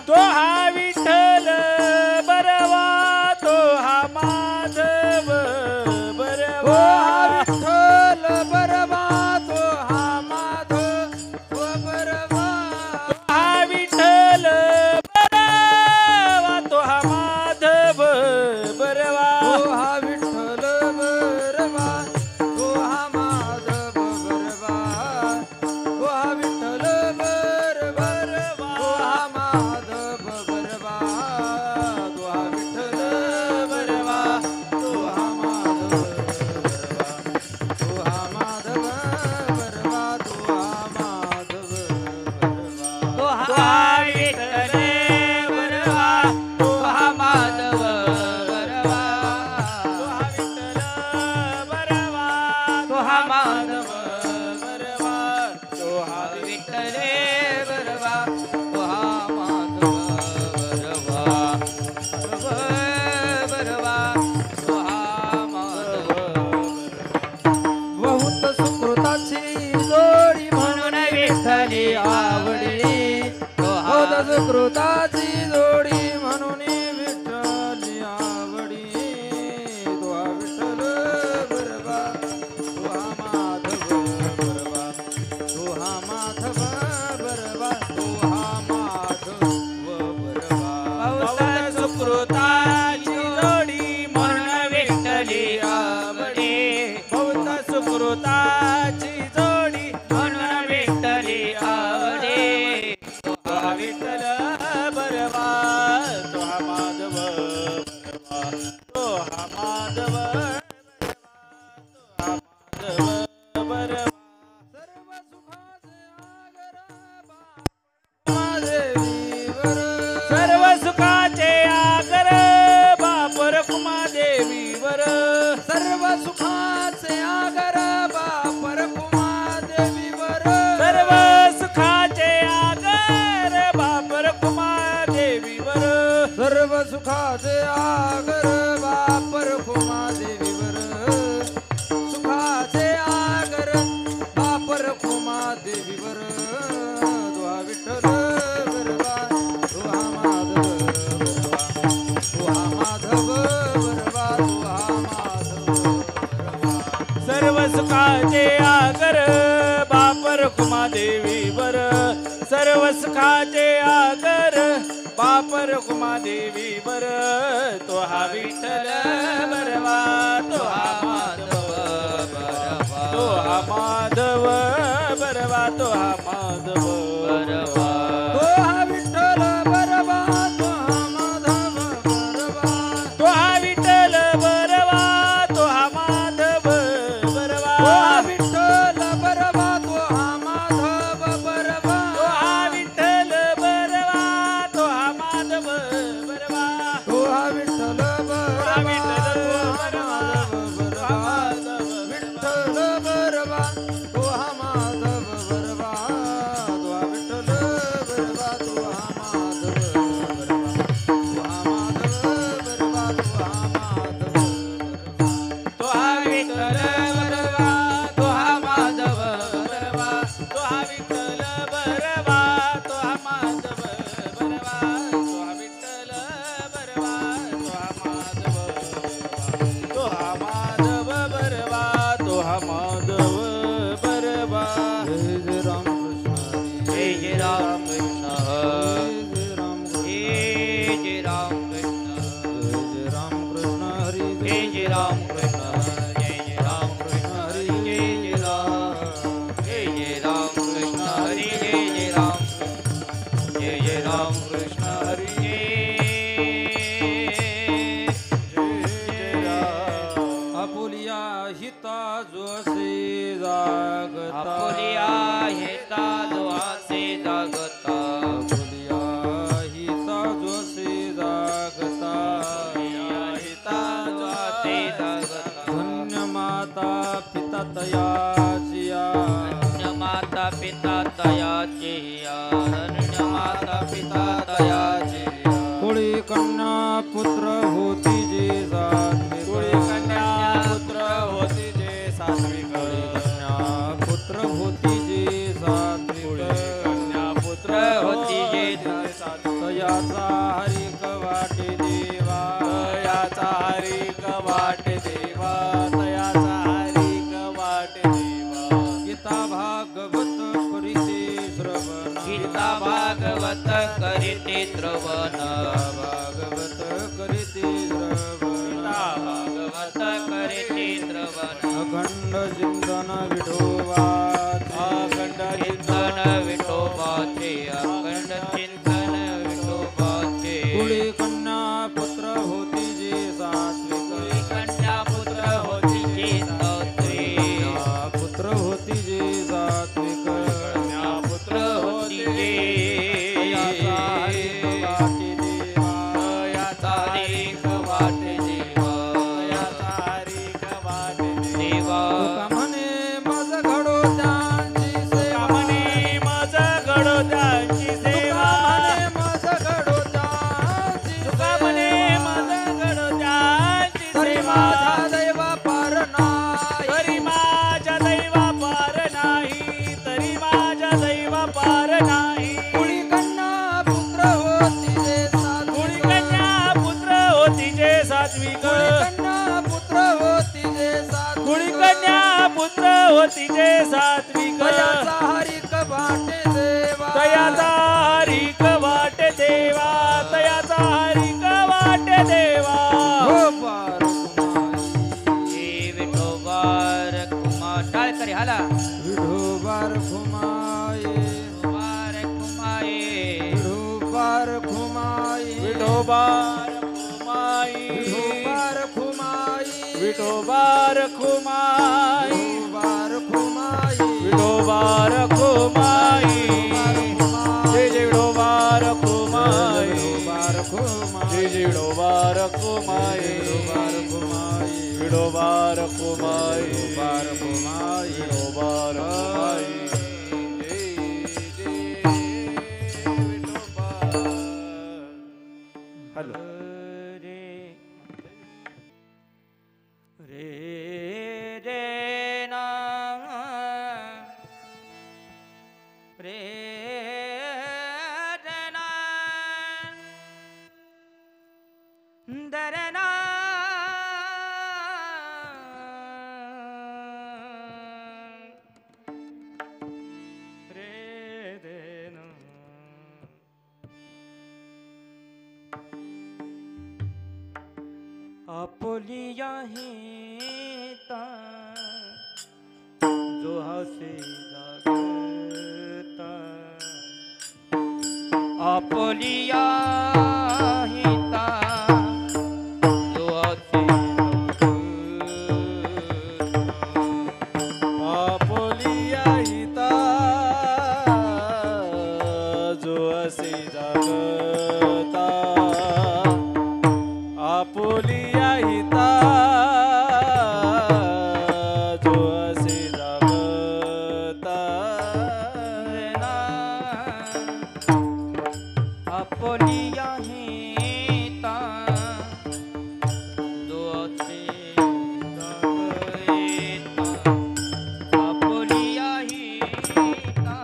तो हा विठ्ठल बरवा तो हा माधव तो बरवा हा विठ्ठल बरवा तो हा माधव बरवा हा विठ्ठल बरवा तो हा माधव बरवा तो हा विठ्ठल बरवा तो हा माधव बरवा तो हा विठ्ठल बरवा तो हा माधव बरवा तो हा विठ्ठल बरवा तो हा माधव बरवा तो हा माधव बरवा तो हा माधव बरवा तो हा विठ्ठल बरवा तो हा माधव बरवा तो हा विठ्ठल बरवा तो हा माधव बरवा तो हा विठ्ठल बरवा तो हा माधव बरवा बरवा तो हा माधव बहुत सुकृताची जोडी म्हणून विठ्ठली आवडी बहुत सुकृताची जोडी म्हणून विठ्ठली आवडी तो हा विठ्ठल बरवा तो हा माधव बरवा तो हा माधव बरवा तो हा माधव बरवा बहुत सुकृताची जोडी म्हणून विठ्ठली आवडी बहुत सुकृताची जोडी म्हणून विठ्ठली आवडी तो हा विठ्ठल बरवा तो हा माधव बरवा तो हा माधव बरवा सर्व सुखाचे आगर बापर कुमादेवीवर सर्व सुखाचे आगर बापर कुमादेवीवर सर्व सुखाचे आगर बापर कुमादेवीवर सर्व सुखाचे आगर बापर कुमादेवीवर सुखाचे आगर बापर कुमादेवीवर तो हा विठ्ठल बरवा तो हा माधव बरवा तो हा माधव बरवा तो हा माधव बरवा सर्व सुखाचे आगर बापर कुमादेवीवर सर्व सुखाचे आगर बापर कुमादेवीवर तो हा विठ्ठल बरवा तो हा माधव बरवा तो हा माधव बरवा तो हा माधव बरवा तो हा विठ्ठल बरवा तो हा माधव बरवा तो हा विठ्ठल बरवा तो हा माधव बरवा तो हा विठ्ठल बरवा तो हा माधव बरवा तो हा विठ्ठल बरवा तो हा माधव बरवा तो हा विठ्ठल बरवा विठ्ठल बरवा तो हा माधव बरवा तो हा विठ्ठल बरवा तो हा माधव बरवा तो हा माधव बरवा तो हा विठ्ठल बरवा तो हा माधव बरवा तो हा विठ्ठल बरवा तो हा माधव बरवा तो हा विठ्ठल बरवा तो हा माधव बरवा तो हा माधव बरवा जय राम कृष्ण जय राम कृष्ण जय राम कृष्ण हरी जय राम कृष्ण जय राम कृष्ण हरी जय राम कृष्ण हरी जय राम कृष्ण हरी आपुलिया हिता जोसे जागता आपुलिया हिता जोसे जागता आपुलिया हिता जोसे जागता हिता जोसे जागता धन्य माता पिता तयाचिया धन्य माता पिता तयाचिया धन्य माता पिता तयाचिया कोळी कन्या पुत्र होती जे सात्विक कोळी कन्या पुत्र होती जे सात्विक कोळी कन्या पुत्र होती जे तयाचा हरिक वाटे देवा तयाचा हरिक वाटे देवा तयाचा हरिक वाटे देवा गीता भागवत करीते श्रवण गीता भागवत करीते श्रवण भागवत करीते श्रवण भागवत करीते श्रवण अखंड चिंतन विठोबाचे अखंड चिंतन विठोबाचे अखंड चिंतन विठोबाचे कुळी कन्या पुत्र होती जे सात्विक कन्या पुत्र होती जी सात्विक पुत्र होती जे सात्विक कन्या पुत्र होती जी तयाचा हरिक वाटे देवा तयाचा हरिक वाटे देवा तयाचा हरिक वाटे देवा तुका म्हणे मज घडो त्यांची सेवा कामने मज घडो त्यांची सेवा मज घडो त्यांची तुका म्हणे मज घडो त्यांची तरी सेवा माझा दैवा पार नाही तरी माझ्या दैवा पार नाही तरी माझ्या दैवा पार नाही कुळी कन्या पुत्र होती जे कुळी सात्विक कन्या पुत्र होती जे सात्विक कुळी कन्या पुत्र होती जे सात्विक कुळी कन्या पुत्र होती जे सात्विक तयाचा हरिक वाटे देवा तयाचा हरिक वाटे देवा तयाचा हरिक वाटे देवा हो पार कुमारी विठोबार कुमार टाळकरी हाला विठोबार खुमाये कुमार कुमाये विठोबार खुमाये विठोबार कुमाई विठोबार खुमाये विठोबार कुमाई विठोबार खुमाये विठोबार कुमाई जय जय विठोबार कुमाई विठोबार खुमाये जय जय विठोबार कुमाई विठोबार खुमाये विठोबार कुमाई विठोबार खुमाये विठोबार कुमाई हॅलो रे रे ना रे ना दरना रे देना आपोलिया हेता जो हसे जागता आपोलिया हेता जो हसे आपोलिया हिता जो असे जागता आपोलिया हिता जो असे जागता आपोलिया हेता जो हसे जागता आपोलिया हेता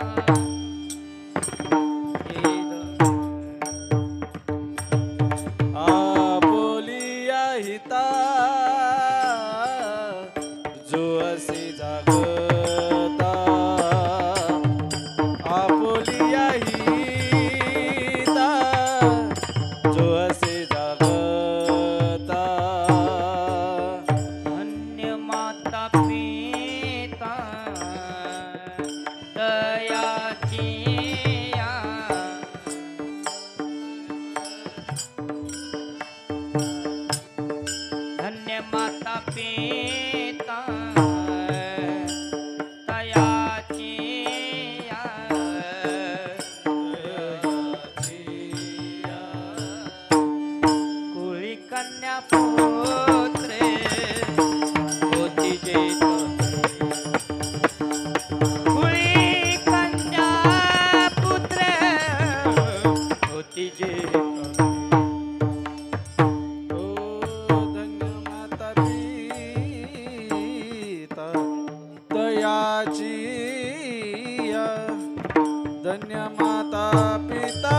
आपोलिया हिता जो असे जागता आपोलिया हिता जो असे जागता धन्य माता पिता दयाची या. धन्य माता पिता दयाची या. कुळी कन्या पुत्रे होती जे कुळी कन्या पुत्र होती जे ओ धन्य माता पिता दयाची धन्य माता पिता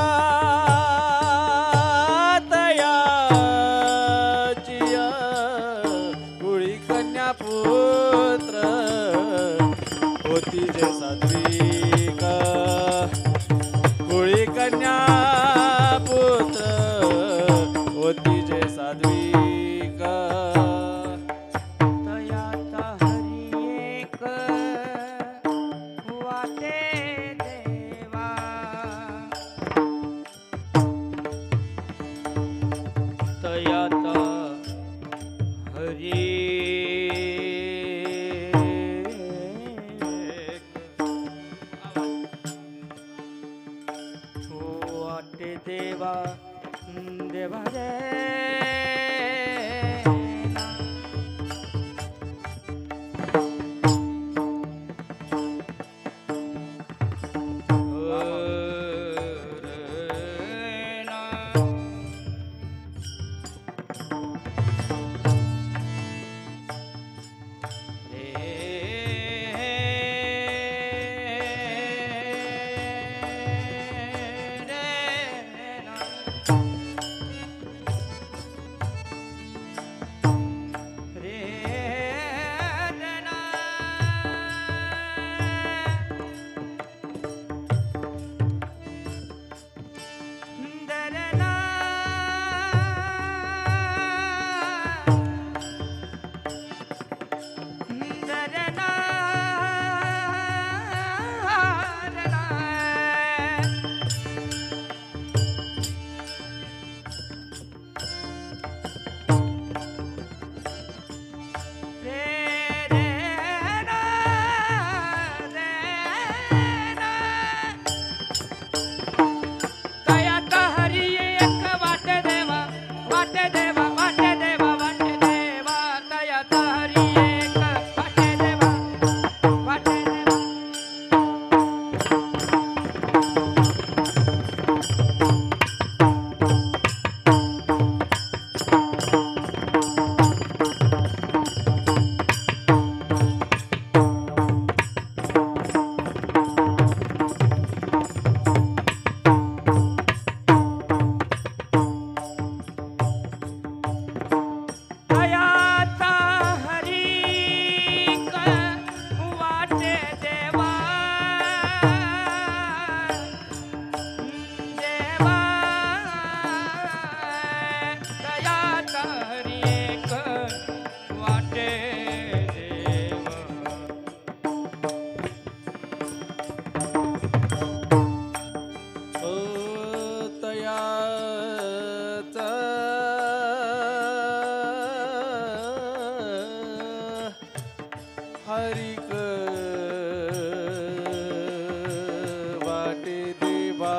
देवा देवा रे हरिक वाटे देवा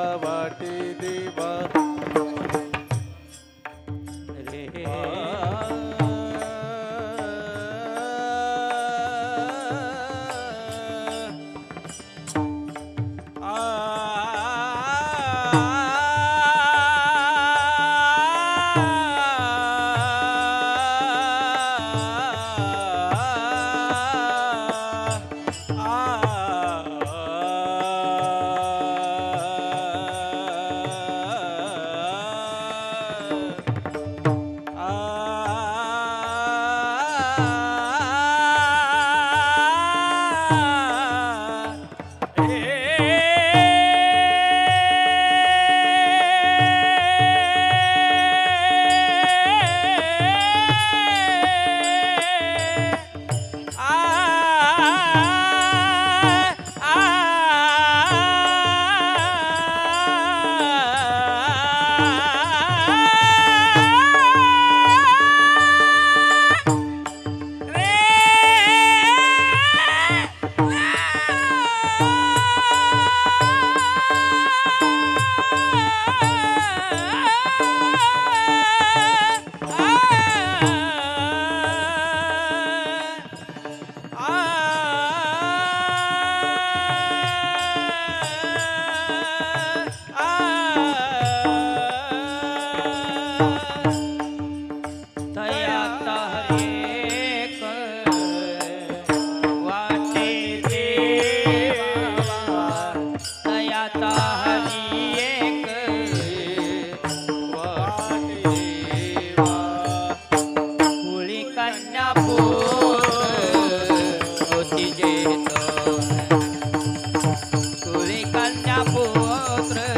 रे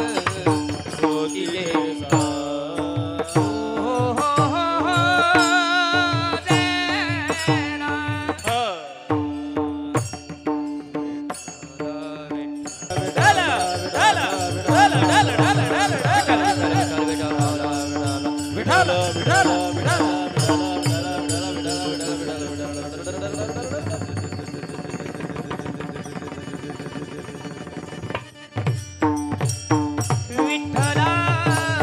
विठ्ठला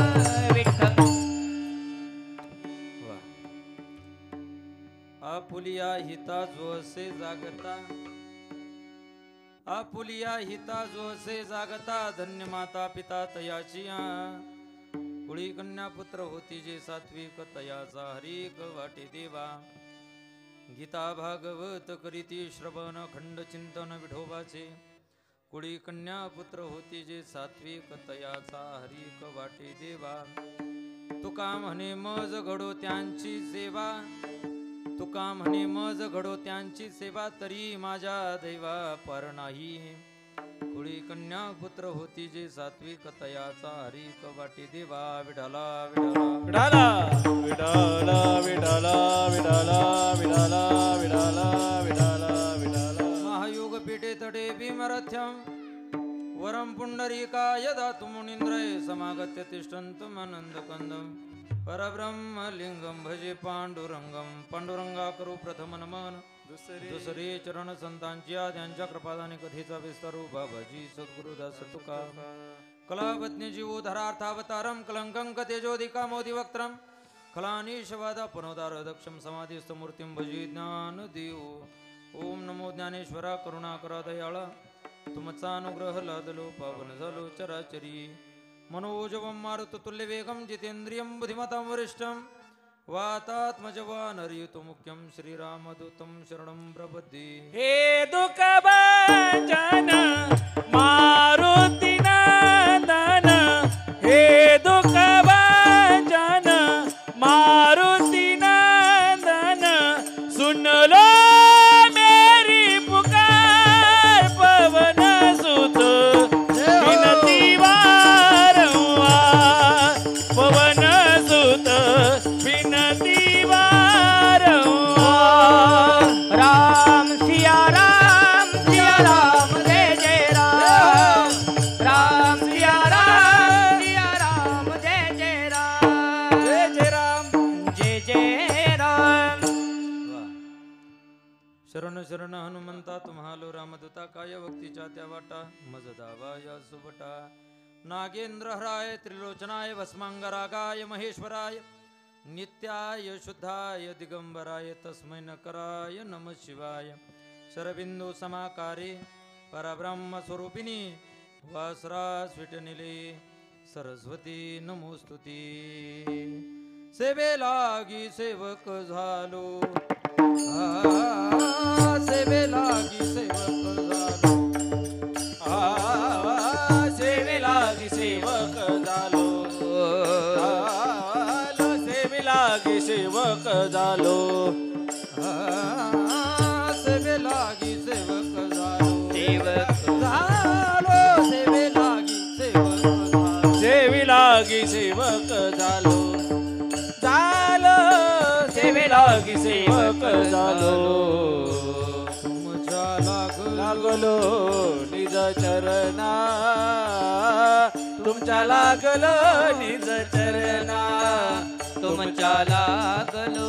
आपुलिया हिता जो असे जागता, आपुलिया हिता जो असे जागता, धन्य माता पिता तयाची कुळी कन्या पुत्र होती जे सात्विक तयाचा हरिक वाटे देवा. गीता भागवत करीती श्रवण खंड चिंतन विठोबाचे, कुळी कन्या पुत्र होती जे सात्विक तयाचा हरिक वाटे देवा. तुका म्हणे मज घडो त्यांची सेवा, तुका म्हणे मज घडो त्यांची सेवा, तरी माझ्या दैवा पार नाही. कुळी कन्या पुत्र होती जे सात्विक तयाचा हरिक वाटे देवा. विठाला विठाला विठाला विठाला विठाला विठाला विठाला विठाला विठाला विठाला. महायोग पीठे तडे भीमरथ्यम वरम पुंडरीकाय दातु मुनींद्रय समागत्य तिष्ठन्तम् आनन्दकन्दम्. परब्रह्म लिंगम भजे पांडुरंगम, पांडुरंगा करू प्रथम नमन. दुसरे चरण संतांची त्यांच्या कृपादाने कथेचा विस्तारू बाबाजी सद्गुरुदास तुका. कलावज्ञ जीवो धरार्थावतारम कलंकं तेजोदिका मोदी वक्त्रम. खलानीशवादा पनोदार दक्षम समाधिस्थ मूर्तिम भजी ज्ञान देव. ओम नमो ज्ञानेश्वरा करुणाकरा दयाळा, तुमचा अनुग्रह लादलो पावन झालो चराचरी. मनोजवं मारुततुल्य वेगं जितेंद्रियं बुद्धिमतां वरिष्ठं. वातात्मजवानरयुतो मुख्यं श्रीरामदूतं शरणं प्रपद्ये. हे दुःख भंजन मारुती नंदन, हे दुःख भंजन मारुती नंदन. सुन लो मेरी पुकार पवन सुत, विनती वारंवार पवन सुत, विनती वारंवार. राम सिया राम जय जय राम. राम सिया राम जय जय राम. जय जय राम जय जय राम. शरण शरण हनुमंता तुम्हालो रामदूता, काय भक्तीच्या त्या वाटा मज दावा या सुबटा. नागेंद्र हराय त्रिलोचनाय भस्मांगरागाय महेश्वराय, नित्याय शुद्धाय दिगंबराय तस्मै नकराय नमः शिवाय. शरबिंदू समाकारे परब्रह्म स्वरूपिणी, वासरा स्विटनिले सरस्वती नमोस्तुती. सेवे लागी सेवक झालो, सेवे लागी सेवक झालो, सेवे लागी सेवक झालो, सेवे लागी सेवक झालो, सेवे लागी सेवक झालो, सेवक झालो सेवे लागी सेवक झालो. सेवे लागी सेवक झालो, झालो सेवे लागी सेवक झालो. तुमच्या लागलो निज चरणा, तुमच्या लागलो निज चरणा, तुमच्या लागलो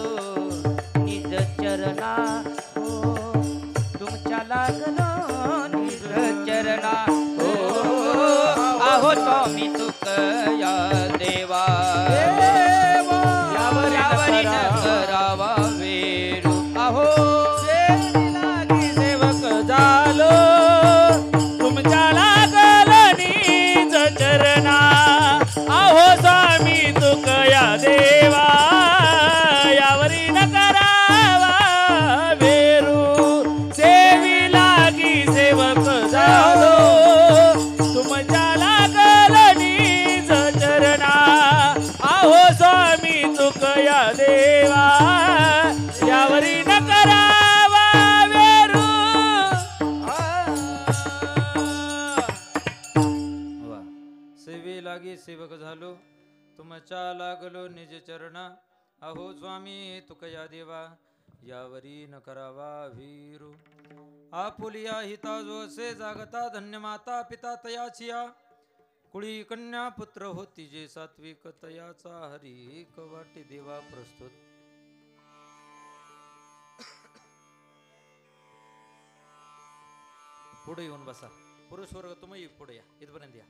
निज चरणा. हो तुमच्या लागलो निज चरणा. हो आहो स्वामी तुकया देवा, यावरी न करावा वेरू. आहो सेवे लागी सेवक झालो, तुमच्या लागलो निज चरणा. आहो स्वामी तुकया देवा, यावरी न करावा वेरू. सेवी लागी सेवक झालो, तुमच्या लागलो निज चरणा. आहो स्वामी तुकया देवा, यावरी न करावा वेरू. वा. सेवे लागी सेवक झालो, तुमच्या लागलो निज चरणा. अहो स्वामी तुकया देवा, यावरी न करावा वीरू. आपुलिया हिता जो असे जागता, धन्य माता पिता तयाचिया. कुळी कन्या पुत्र होती जे सात्विक तयाचा हरिक वाटे देवा प्रस्तुत. पुढे येऊन बसा. पुरुष वर्ग तुम्ही पुढे या, इथपर्यंत या.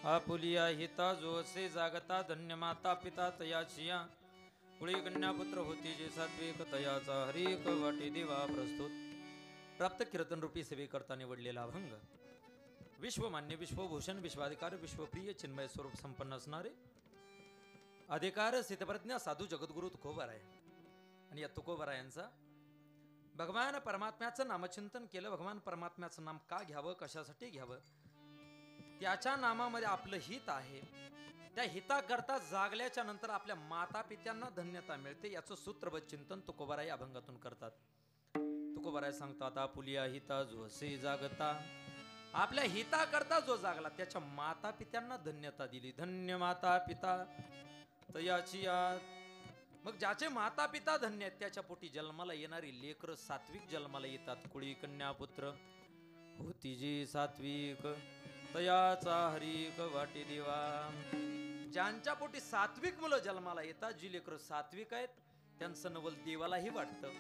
आपुलिया हिता जो असे जागता धन्य माता पिता तयाचिया कुळी कन्या पुत्र होती जे सात्विक तयाचा हरिक वाटी दिवा प्रस्तुत प्राप्त कीर्तन रूपी सेवेकरता निवडलेला अभंग विश्वमान्य विश्वभूषण विश्वाधिकार विश्वप्रिय चिन्मय स्वरूप संपन्न असणारे अधिकार स्थितप्रज्ञा साधू जगद्गुरु तुकोबाराय आणि या तुकोबारायांचा भगवान परमात्म्याचं नामचिंतन केलं. भगवान परमात्म्याचं नाम का घ्यावं, कशासाठी घ्यावं, त्याच्या नामामध्ये आपलं हित आहे. त्या हिताकरता जागल्याच्या नंतर आपल्या माता पित्यांना धन्यता मिळते. याचं सूत्रबद्ध चिंतन तुकोबाराय अभंगातून करतात. तुकोबाराय सांगतात आपुलिया हिता जो असे जागता, आपल्या हिताकरता जो जागला त्याच्या माता पित्यांना धन्यता दिली. धन्य माता पिता तयाची याद. मग ज्याचे माता पिता धन्य आहेत त्याच्या पोटी जन्माला येणारी लेकर सात्विक जन्माला येतात. कुळी कन्या पुत्र होती जी सात्विक तयाचा हरिक वाटी दिवा. ज्यांच्या पोटी सात्विक मुलं जन्माला येतात, जी लेकर सात्विक आहेत त्यांचं नवल देवालाही वाटतं.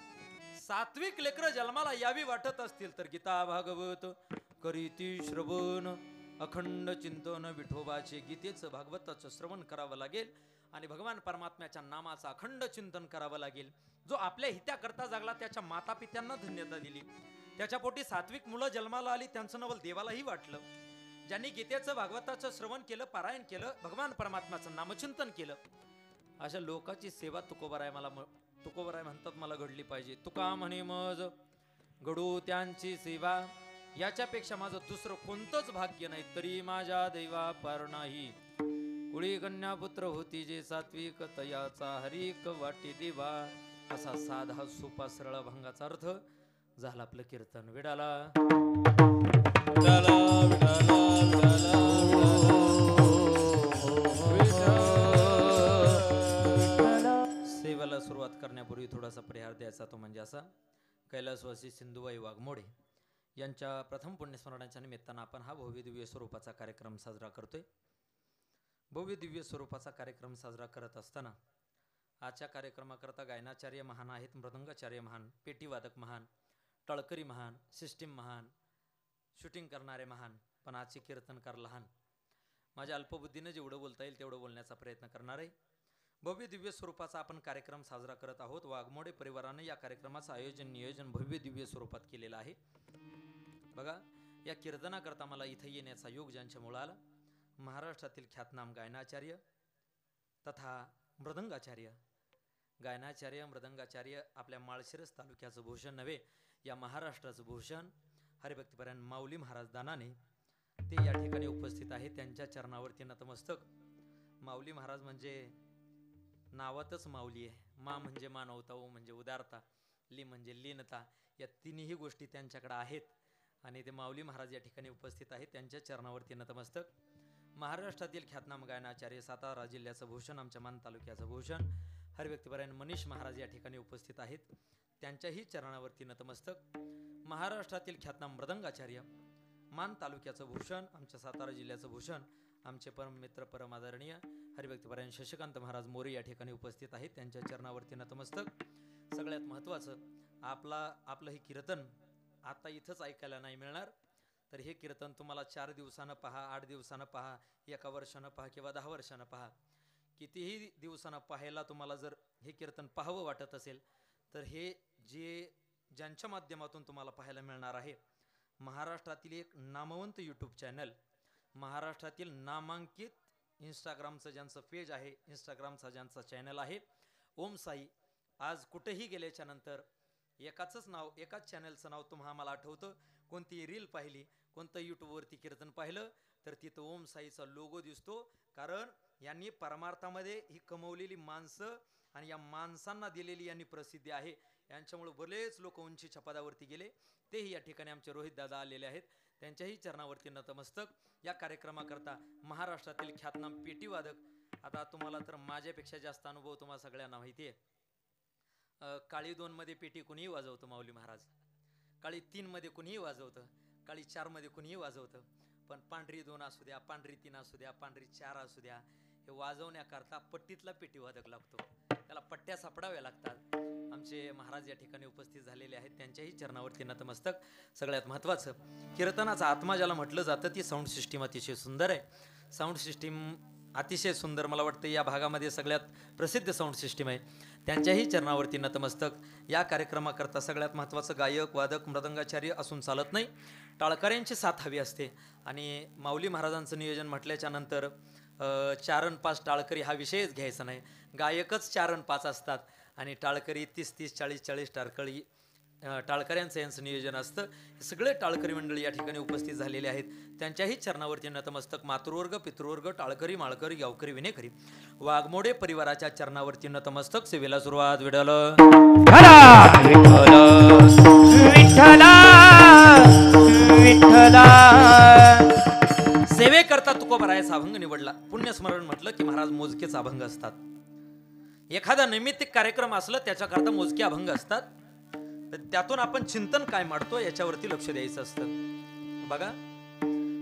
सात्विक लेकर जन्माला यावी वाटत असतील तर गीता भागवत करीती श्रवण अखंड चिंतन विठोबाचे गीतेचं भागवताचं श्रवण करावं लागेल आणि भगवान परमात्म्याच्या नामाचं अखंड चिंतन करावं लागेल. जो आपल्या हित्याकरता जागला त्याच्या माता पित्यांना धन्यता दिली. त्याच्या पोटी सात्विक मुलं जन्माला आली, त्यांचं नवल देवालाही वाटलं. ज्यांनी गीतेचं भागवताचं श्रवण केलं, पारायण केलं, भगवान परमात्म्याचं नामचिंतन केलं, अशा लोकांची सेवा तुकोबाराय म्हणतात मला घडली पाहिजे. तुका म्हणे मज घडू त्यांची सेवा, याच्यापेक्षा माझं दुसरं कोणतंच भाग्य नाही, तरी माझ्या दैवा पार नाही. कुळी कन्या पुत्र होती जे सात्विक तयाचा हरिक वाटी दिवा. असा साधा सोपा सरळ अभंगाचा अर्थ झाला. आपलं कीर्तन विडाला सेवेला सुरुवात करण्यापूर्वी थोडासा परिहार द्यायचा, तो म्हणजे असा. कैलासवासी सिंधुबाई वाघमोडे यांच्या प्रथम पुण्यस्मरणाच्या निमित्तानं आपण हा भव्य दिव्य स्वरूपाचा कार्यक्रम साजरा करतोय. भव्य दिव्य स्वरूपाचा कार्यक्रम साजरा करत असताना आजच्या कार्यक्रमाकरता गायनाचार्य महान आहेत, मृदंगाचार्य महान, पेटीवादक महान, टळकरी महान, सिस्टीम महान, शूटिंग करणारे महान, पण आजचे कीर्तनकार लहान. माझ्या अल्पबुद्धीनं जेवढं बोलता येईल तेवढं बोलण्याचा प्रयत्न करणार आहे. भव्य दिव्य स्वरूपाचा आपण कार्यक्रम साजरा करत आहोत. वाघमोडे परिवाराने या कार्यक्रमाचं आयोजन नियोजन भव्य दिव्य स्वरूपात केलेलं आहे. बघा, या कीर्तनाकरता मला इथं येण्याचा योग ज्यांच्यामुळे आला, महाराष्ट्रातील ख्यातनाम गायनाचार्य तथा मृदंगाचार्य, गायनाचार्य मृदंगाचार्य, आपल्या माळशिरस तालुक्याचं भूषण नव्हे, या महाराष्ट्राचं भूषण हरिभक्तीपरायण माऊली महाराज दानाने ते या ठिकाणी उपस्थित आहे. त्यांच्या चरणावरती नतमस्तक. माऊली महाराज म्हणजे नावातच माऊली आहे. मा म्हणजे मानवता, ओ म्हणजे उदारता, ली म्हणजे लीनता, या तिन्ही गोष्टी त्यांच्याकडे आहेत आणि ते माऊली महाराज या ठिकाणी उपस्थित आहेत. त्यांच्या चरणावरती नतमस्तक. महाराष्ट्रातील ख्यातनाम गायनाचार्य, सातारा जिल्ह्याचं भूषण, आमच्या मान तालुक्याचं भूषण हरिभक्तीपरायण मनीष महाराज या ठिकाणी उपस्थित आहेत. त्यांच्याही चरणावरती नतमस्तक. महाराष्ट्रातील ख्यातनाम मृदंगाचार्य, मान तालुक्याचं भूषण, आमच्या सातारा जिल्ह्याचं भूषण, आमचे परम मित्र परम आदरणीय हरिभक्तीपरायण शशिकांत महाराज मोरे या ठिकाणी उपस्थित आहेत. त्यांच्या चरणावरती नतमस्तक. सगळ्यात महत्त्वाचं, आपलं हे कीर्तन आता इथंच ऐकायला नाही मिळणार, तर हे कीर्तन तुम्हाला 4 दिवसानं पहा, 8 दिवसानं पहा, 1 वर्षानं पहा किंवा 10 वर्षानं पहा, कितीही दिवसानं पाहायला तुम्हाला जर हे कीर्तन पाहावं वाटत असेल तर हे ज्यांच्या माध्यमातून तुम्हाला पाहायला मिळणार आहे, महाराष्ट्रातील एक नामवंत यूट्यूब चॅनल, महाराष्ट्रातील नामांकित इंस्टाग्रामचं ज्यांचं पेज आहे, इंस्टाग्रामचा ज्यांचा चॅनल आहे, ओम साई. आज कुठेही गेल्याच्या नंतर एकाच चॅनलचं नाव तुम्हाला मला आठवतं. कोणती रील पाहिली, कोणतं यूट्यूबवरती कीर्तन पाहिलं तर तिथं ओम साईचा लोगो दिसतो. कारण यांनी परमार्थामध्ये ही कमवलेली माणसं आणि या माणसांना दिलेली यांनी प्रसिद्धी आहे. यांच्यामुळे बरेच लोक उंचीच्या पदावरती गेले. तेही या ठिकाणी आमचे रोहित दादा आलेले आहेत. त्यांच्याही चरणावरती नतमस्तक. या कार्यक्रमाकरता महाराष्ट्रातील ख्यातनाम पेटीवादक, आता तुम्हाला तर माझ्यापेक्षा जास्त अनुभव तुम्हाला सगळ्यांना माहिती आहे. काळी 2 मध्ये पेटी कुणीही वाजवतं माऊली महाराज, काळी 3 मध्ये कुणीही वाजवतं, काळी 4 मध्ये कुणीही वाजवतं, पण पांढरी 2 असू द्या, पांढरी 3 असू द्या, पांढरी 4 असू द्या, हे वाजवण्याकरता पट्टीतला पेटीवादक लागतो. त्याला पट्ट्या सापडाव्या लागतात. आमचे महाराज या ठिकाणी उपस्थित झालेले आहेत. त्यांच्याही चरणावरती नतमस्तक. सगळ्यात महत्त्वाचं, कीर्तनाचा आत्मा ज्याला म्हटलं जातं ती साऊंड सिस्टीम अतिशय सुंदर आहे. साऊंड सिस्टीम अतिशय सुंदर, मला वाटतं या भागामध्ये सगळ्यात प्रसिद्ध साऊंड सिस्टीम आहे, त्यांच्याही चरणावरती नतमस्तक. या कार्यक्रमाकरता सगळ्यात महत्त्वाचं गायक, वादक, मृदंगाचार्य असून चालत नाही, टाळकऱ्यांची साथ हवी असते. आणि माऊली महाराजांचं नियोजन म्हटल्याच्या नंतर 4 अन् 5 टाळकरी हा विषयच घ्यायचा नाही. गायकच 4 अन् 5 असतात आणि टाळकरी 30-30, 40-40 टाळकऱ्यांचं यांचं नियोजन असतं. सगळे टाळकरी मंडळी या ठिकाणी उपस्थित झालेले आहेत, त्यांच्याही चरणावरती नतमस्तक. मातृवर्ग, पितृवर्ग, टाळकरी, माळकरी, गावकरी, विनेकरी, वाघमोडे परिवाराच्या चरणावरती नतमस्तक. सेवेला सुरुवात. विडल सेवेकरता तुकोबारायाचा अभंग निवडला. पुण्यस्मरण म्हटलं की महाराज मोजकेच अभंग असतात. एखादा नैमित्तिक कार्यक्रम असलं त्याच्याकरता मोजके अभंग असतात. त्यातून आपण चिंतन काय मांडतो याच्यावरती लक्ष द्यायचं असतं. बघा,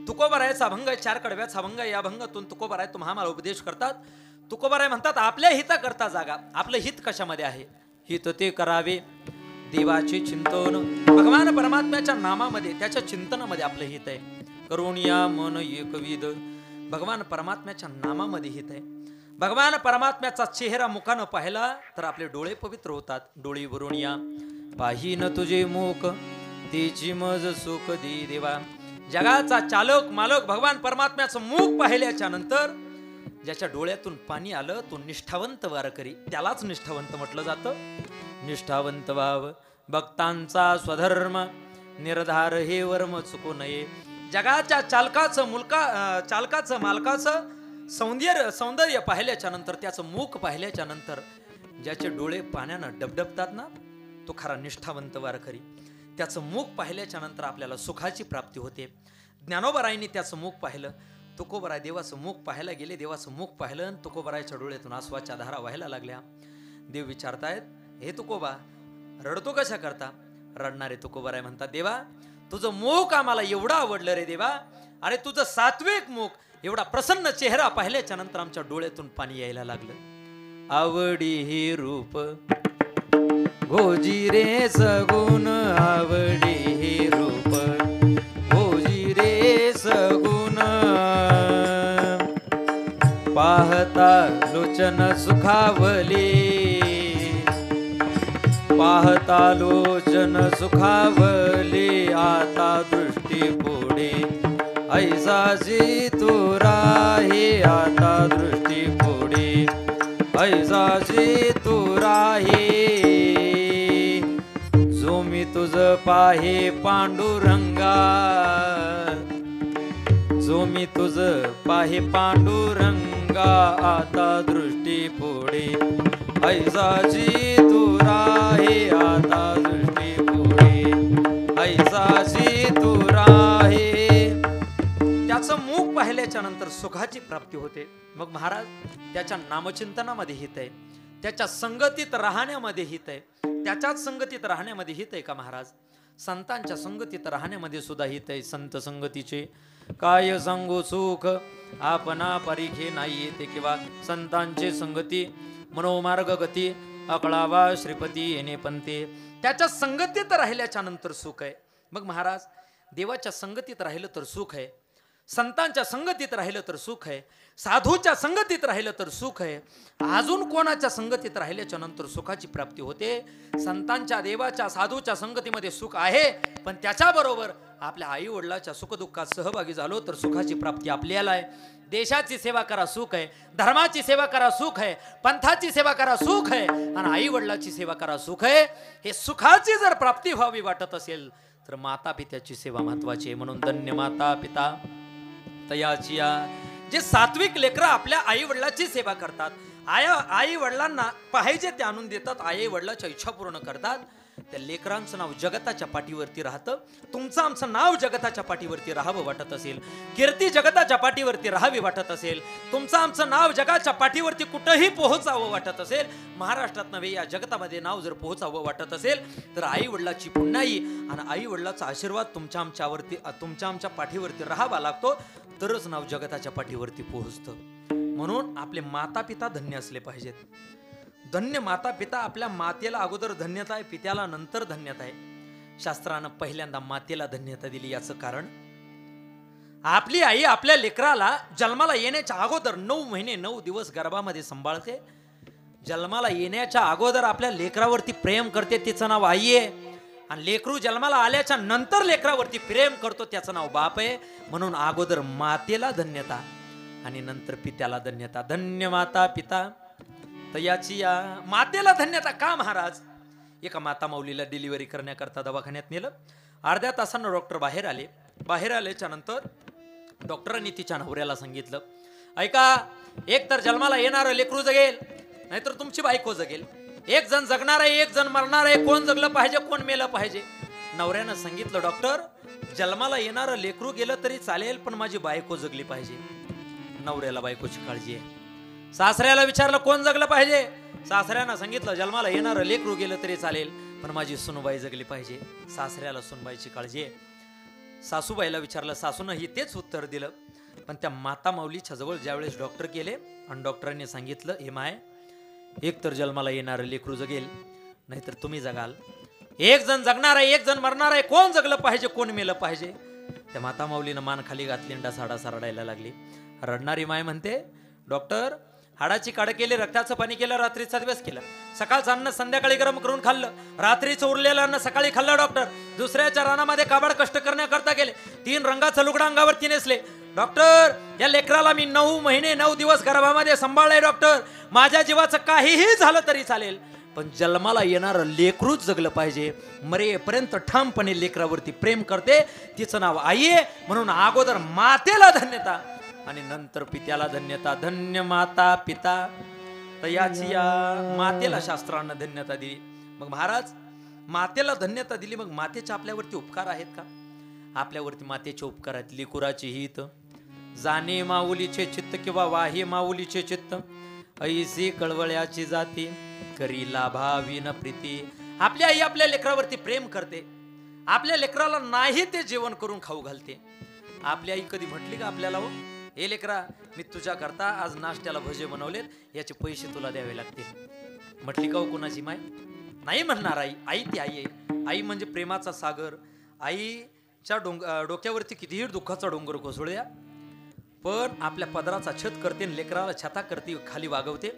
तुकोबारायाचा अभंग आहे, 4 कडव्याचा अभंग आहे. या अभंगातून तुकोबाराय तुम्हाला उपदेश करतात. तुकोबाराय म्हणतात, आपल्या हिताकरता जागा. आपलं हित कशामध्ये आहे? हित ते करावे देवाचे चिंतन. भगवान परमात्म्याच्या नामामध्ये, त्याच्या चिंतनामध्ये आपलं हित आहे. करून या मन एकविध, भगवान परमात्म्याच्या नामामध्ये हित आहे. भगवान परमात्म्याचा चेहरा मुखानं पाहिला तर आपले डोळे पवित्र होतात. डोळे भरून या पाहिन तुझे मुख, तेची मज सुख दे देवा. जगाचा चालक मालक भगवान परमात्म्याचं मुख पाहिल्याच्या नंतर ज्याच्या डोळ्यातून पाणी आलं तो निष्ठावंत वारकरी, त्यालाच निष्ठावंत म्हटलं जातं. निष्ठावंत व्हाव भक्तांचा स्वधर्म, निर्धार हे वर्म चुकू नये. जगाच्या चालकाचं मालकाचं सौंदर्य पाहिल्याच्या नंतर, त्याचं मुख पाहिल्याच्या नंतर ज्याचे डोळे पाण्यानं डबडबतात ना, तो खरा निष्ठावंत वारकरी. त्याचं मुख पाहिल्याच्या नंतर आपल्याला सुखाची प्राप्ती होते. ज्ञानोबारायांनी त्याचं मुख पाहिलं. तुकोबाराय देवाचं मुख पाहायला गेले, देवाचं मुख पाहिलं आणि तुकोबारायच्या डोळ्यातून आसवाच्या धारा व्हायला लागल्या. देव विचारतायत, हे तुकोबा रडतो कशा करता? रडणारे तुकोबाराय म्हणतात, देवा तुझं मुख आम्हाला एवढं आवडलं रे देवा. अरे तुझं सात्विक मुख, एवढा प्रसन्न चेहरा पाहिल्याच्या नंतर आमच्या डोळ्यातून पाणी यायला लागलं. आवडी हे रूप घोजी रे सगुण, आवडी हे रूप घोजी रे सगुण. पाहता लोचन सुखावले, पाहता लोचन सुखावले. आता दृष्टी पुढे ऐसाची तुरा हे, आता दृष्टी पुढे ऐसाची तुरा हे. जो मी तुझ पाहे पांडुरंगा, जो मी तुझ पाहे पांडुरंगा. आता दृष्टी पुढे ऐसाची तुरा हे, आता दृष्टी पुढे ऐसाची तुरा हे. त्याचं मुख पाहिल्याच्या नंतर सुखाची प्राप्ती होते. मग महाराज त्याच्या नामचिंतनामध्ये हित आहे, त्याच्या संगतीत राहण्यामध्ये हित आहे. त्याच्याच संगतीत राहण्यामध्ये हित आहे का महाराज? संतांच्या संगतीत राहण्यामध्ये सुद्धा हित आहे. संत संगतीचे काय सांगू सुख, आपणा परीखे नाही येते. किंवा संतांचे संगती मनोमार्ग गती, अकळावा श्रीपती येणे पंते. त्याच्या संगतीत राहिल्याच्या नंतर सुख आहे. मग महाराज देवाच्या संगतीत राहिलं तर सुख आहे, संतांच्या संगतीत राहिलं तर सुख आहे, साधूच्या संगतीत राहिलं तर सुख आहे. अजून कोणाच्या संगतीत राहिल्याच्या नंतर सुखाची प्राप्ती होते. संतांच्या, देवाच्या, साधूच्या संगतीमध्ये सुख आहे, पण त्याच्याबरोबर आपल्या आई वडिलाच्या सुखदुःखात सहभागी झालो तर सुखाची प्राप्ती आपल्याला आहे. देशाची सेवा करा सुख आहे, धर्माची सेवा करा सुख आहे, पंथाची सेवा करा सुख आहे, आणि आई वडिलाची सेवा करा सुख आहे. हे सुखाची जर प्राप्ती व्हावी वाटत असेल तर माता पित्याची सेवा महत्वाची आहे. म्हणून धन्य माता पिता तयाची. जे सात्विक लेकरं आपल्या आई वडिलाची सेवा करतात, आई वडिलांना पाहिजे ते आणून देतात, आई वडिलाच्या इच्छा पूर्ण करतात, त्या लेकरांचं नाव जगताच्या पाठीवरती राहतं. तुमचं आमचं नाव जगताच्या पाठीवरती राहावं वाटत असेल, कीर्ती जगताच्या पाठीवरती राहावी वाटत असेल, तुमचं आमचं नाव जगाच्या पाठीवरती कुठंही पोहोचावं वाटत असेल, महाराष्ट्रात नव्हे या जगतामध्ये नाव जर पोहोचावं वाटत असेल तर आई वडिलाची पुण्याई आणि आई वडिलाचा आशीर्वाद तुमच्या आमच्या पाठीवरती राहावा लागतो, तरच नाव जगताच्या पाठीवरती पोहोचतं. म्हणून आपले माता पिता धन्य असले पाहिजेत. धन्य माता पिता. आपल्या मातेला अगोदर धन्यता आहे, पित्याला नंतर धन्यता आहे. शास्त्रानं पहिल्यांदा मातेला धन्यता दिली. याचं कारण आपली आई आपल्या लेकराला जन्माला येण्याच्या अगोदर 9 महिने 9 दिवस गर्भामध्ये सांभाळते. जन्माला येण्याच्या अगोदर आपल्या लेकरावरती प्रेम करते, तिचं नाव आई आहे. आणि लेकरू जन्माला आल्याच्या नंतर लेकरावरती प्रेम करतो, त्याचं नाव बाप आहे. म्हणून अगोदर मातेला धन्यता आणि नंतर पित्याला धन्यता. धन्य माता पिता. तर याची या मातेला धन्यता का महाराज? एका माता माऊलीला डिलिव्हरी करण्याकरता दवाखान्यात नेलं. अर्ध्या तासानं डॉक्टर बाहेर आले. बाहेर आल्याच्या नंतर डॉक्टरांनी तिच्या नवऱ्याला सांगितलं, ऐका, एक तर जन्माला येणारं लेकरू जगेल, नाहीतर तुमची बायको जगेल. एक जण जगणार आहे, एक जण मरणार आहे. कोण जगलं पाहिजे, कोण मेलं पाहिजे? नवऱ्यानं सांगितलं, डॉक्टर, जन्माला येणारं लेकरू गेलं तरी चालेल, पण माझी बायको जगली पाहिजे. नवऱ्याला बायकोची काळजी आहे. सासऱ्याला विचारलं, कोण जगलं पाहिजे? सासऱ्यानं सांगितलं, जन्माला येणारं लेकरू गेलं तरी चालेल, पण माझी सुनबाई जगली पाहिजे. सासऱ्याला सुनबाईची काळजी आहे. सासूबाईला विचारलं, सासूनंही तेच उत्तर दिलं. पण त्या माता माऊलीच्या जवळ ज्यावेळेस डॉक्टर गेले आणि डॉक्टरांनी सांगितलं, हे माय, एक तर जन्माला येणारं लेकरू जगेल, नाहीतर तुम्ही जगाल. एक जण जगणार आहे, एक जण मरणार आहे. कोण जगलं पाहिजे, कोण मेलं पाहिजे? त्या माता माऊलीनं मान खाली घातली, डासाडासा रडायला लागली. रडणारी माय म्हणते, डॉक्टर, हाडाची काढ केली, रक्ताचं पाणी केलं, रात्रीचा दिवस केलं, सकाळचं अन्न संध्याकाळी गरम करून खाल्लं, रात्रीचं उरलेलं अन्न सकाळी खाल्लं. डॉक्टर, दुसऱ्याच्या रानामध्ये काबाड कष्ट करण्याकरता गेले, 3 रंगाचं लुगडं अंगावरती नेसले. डॉक्टर, या लेकराला मी 9 महिने 9 दिवस गर्भामध्ये सांभाळलंय. डॉक्टर, माझ्या जीवाचं काहीही झालं तरी चालेल, पण जन्माला येणारं लेकरूच जगलं पाहिजे. मरेपर्यंत ठामपणे लेकरावरती प्रेम करते, तिचं नाव आई आहे. म्हणून अगोदर मातेला धन्यता आणि नंतर पित्याला धन्यता. धन्य माता पिता. तर याची या मातेला शास्त्रानं धन्यता दिली. मग महाराज, मातेला धन्यता दिली, मग मातेचे आपल्यावरती उपकार आहेत का? आपल्यावरती मातेचे उपकार आहेत. लेकुराची हित जाणे माऊलीचे चित्त, किंवा वाहे माऊलीचे चित्त, ऐसी कळवळ्याची जाती, करी लाभावीन प्रीती. आपली आई आपल्या लेकरावरती प्रेम करते. आपल्या लेकराला नाही ते जेवण करून खाऊ घालते. आपली आई कधी म्हटली का आपल्याला, हो हे लेकरा, मी तुझ्या करता आज नाश्त्याला भजे बनवलेत, याचे पैसे तुला द्यावे लागतील? म्हटली का हो कुणाची माय? नाही म्हणणार आई. आई ती आई आहे. आई म्हणजे प्रेमाचा सागर. आईच्या डोक्यावरती कितीही दुःखाचा डोंगर कोसळू द्या, पण आपल्या पदराचा छत करते, लेकराला छता करते, खाली वागवते.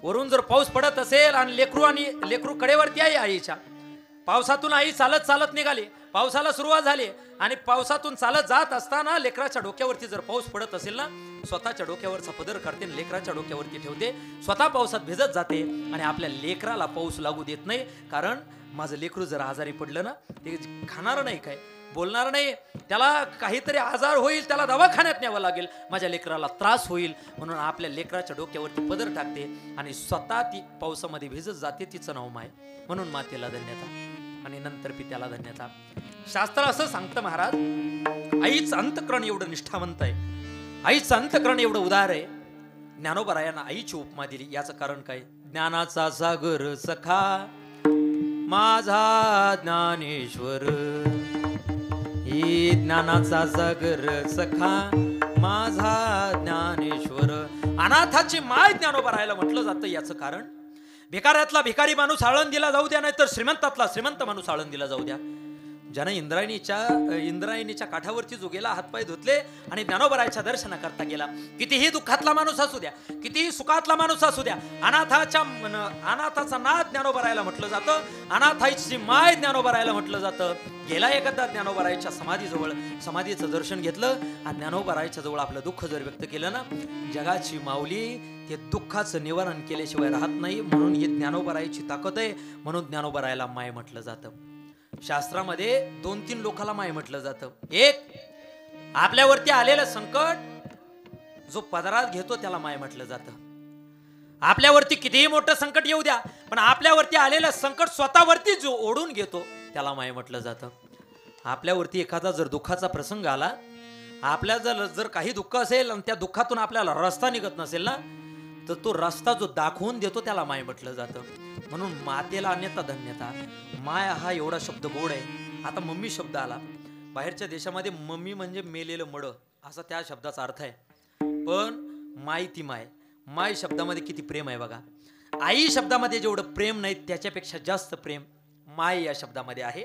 वरून जर पाऊस पडत असेल आणि लेकरू कडेवरती आहे आईच्या, पावसातून आई चालत चालत निघाली, पावसाला सुरुवात झाली आणि पावसातून चालत जात असताना लेकराच्या डोक्यावरती जर पाऊस पडत असेल ना, स्वतःच्या डोक्यावरचा पदर काढते, लेकराच्या डोक्यावरती ठेवते, स्वतः पावसात भिजत जाते आणि आपल्या लेकराला पाऊस लागू देत नाही. कारण माझं लेकरू जर आजारी पडलं ना, ते खाणार नाही, काय बोलणार नाही, त्याला काहीतरी आजार होईल, त्याला दवाखान्यात न्यावं लागेल, माझ्या लेकराला त्रास होईल, म्हणून आपल्या लेकराच्या डोक्यावरती पदर टाकते आणि स्वतः ती पावसामध्ये भिजत जाते. तिचं नाव माय. म्हणून मातेला धन्यता आणि नंतर पित्याला धन्यता. शास्त्र असं सांगतं महाराज, आईचं अंतकरण एवढं निष्ठावंत आहे, आईचं अंतकरण एवढं उदार आहे. ज्ञानोबरायांना आईची उपमा दिली. याचं कारण काय? ज्ञानाचा सागर सखा माझा ज्ञानेश्वर, ही ज्ञानाचा सागर सखा माझा ज्ञानेश्वर. अनाथाची माय ज्ञानोबरायाला म्हटलं जातं. याचं कारण, भिकाऱ्यातला भिकारी माणूस आळंदीला जाऊ द्या, नाहीतर श्रीमंतातला श्रीमंत माणूस आळंदीला जाऊ द्या. ज्यानं इंद्रायणीच्या काठावरती जो गेला, हातपाय धुतले आणि ज्ञानोबरायाच्या दर्शनाकरता गेला, कितीही दुःखातला माणूस असू द्या, कितीही सुखातला माणूस असू द्या, अनाथाचा नाथ ज्ञानोबरायाला म्हटलं जातं, अनाथाची माय ज्ञानोबरायाला म्हटलं जातं. गेला एकदा ज्ञानोबरायाच्या समाधीजवळ, समाधीचं दर्शन घेतलं आणि ज्ञानोबरायाच्या जवळ आपलं दुःख जर व्यक्त केलं ना, जगाची माऊली ते दुःखाचं निवारण केल्याशिवाय राहत नाही. म्हणून ही ज्ञानोबरायाची ताकद आहे. म्हणून ज्ञानोबरायाला माय म्हटलं जातं. शास्त्रामध्ये 2-3 लोकाला माय म्हटलं जातं. एक, आपल्यावरती आलेलं संकट जो पदरात घेतो त्याला माय म्हटलं जातं. आपल्यावरती कितीही मोठं संकट येऊ द्या, पण आपल्यावरती आलेलं संकट स्वतःवरती जो ओढून घेतो त्याला माय म्हटलं जातं. आपल्यावरती एखादा जर दुःखाचा प्रसंग आला, आपल्याला जर काही दुःख असेल आणि त्या दुःखातून आपल्याला रस्ता निघत नसेल ना, तर तो रस्ता जो दाखवून देतो त्याला माय म्हटलं जातं. म्हणून मातेला अन्यथा धन्यता. माय हा एवढा शब्द गोड आहे. आता मम्मी शब्द आला. बाहेरच्या देशामध्ये मम्मी म्हणजे मेलेलं मडं असा त्या शब्दाचा अर्थ आहे. पण माय ती माय, माय शब्दामध्ये किती प्रेम आहे बघा. आई शब्दामध्ये जेवढं प्रेम नाही त्याच्यापेक्षा जास्त प्रेम माय या शब्दामध्ये आहे.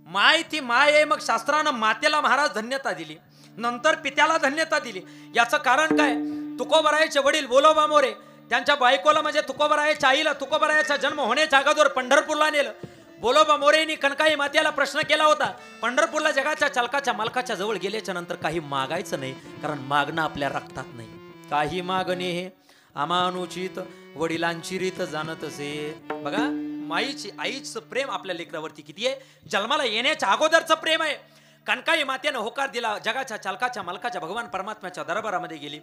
माय ती माय आहे. मग शास्त्रानं मातेला महाराज धन्यता दिली. नंतर पित्याला धन्यता दिली. याचं कारण काय? तुकोबरायाचे वडील बोलोबा मोरे त्यांच्या बायकोला म्हणजे तुकोबरायाच्या आईला तुकोबरायाचा जन्म होण्याच्या अगोदर पंढरपूरला नेलं. बोलोबा मोरेंनी कनकाई मातेला प्रश्न केला होता, पंढरपूरला जगाच्या चालकाच्या मालकाच्या जवळ गेल्याच्या नंतर काही मागायचं नाही, कारण मागणं आपल्या रक्तात नाही. काही मागणे हे अमानुचित वडिलांची रीत जाणत असे. बघा आईचं प्रेम आपल्या लेकरावरती किती आहे, जन्माला येण्याच्या अगोदरचं प्रेम आहे. कनकाई मातेनं होकार दिला, जगाच्या चालकाच्या मालकाच्या भगवान परमात्म्याच्या दरबारामध्ये गेली,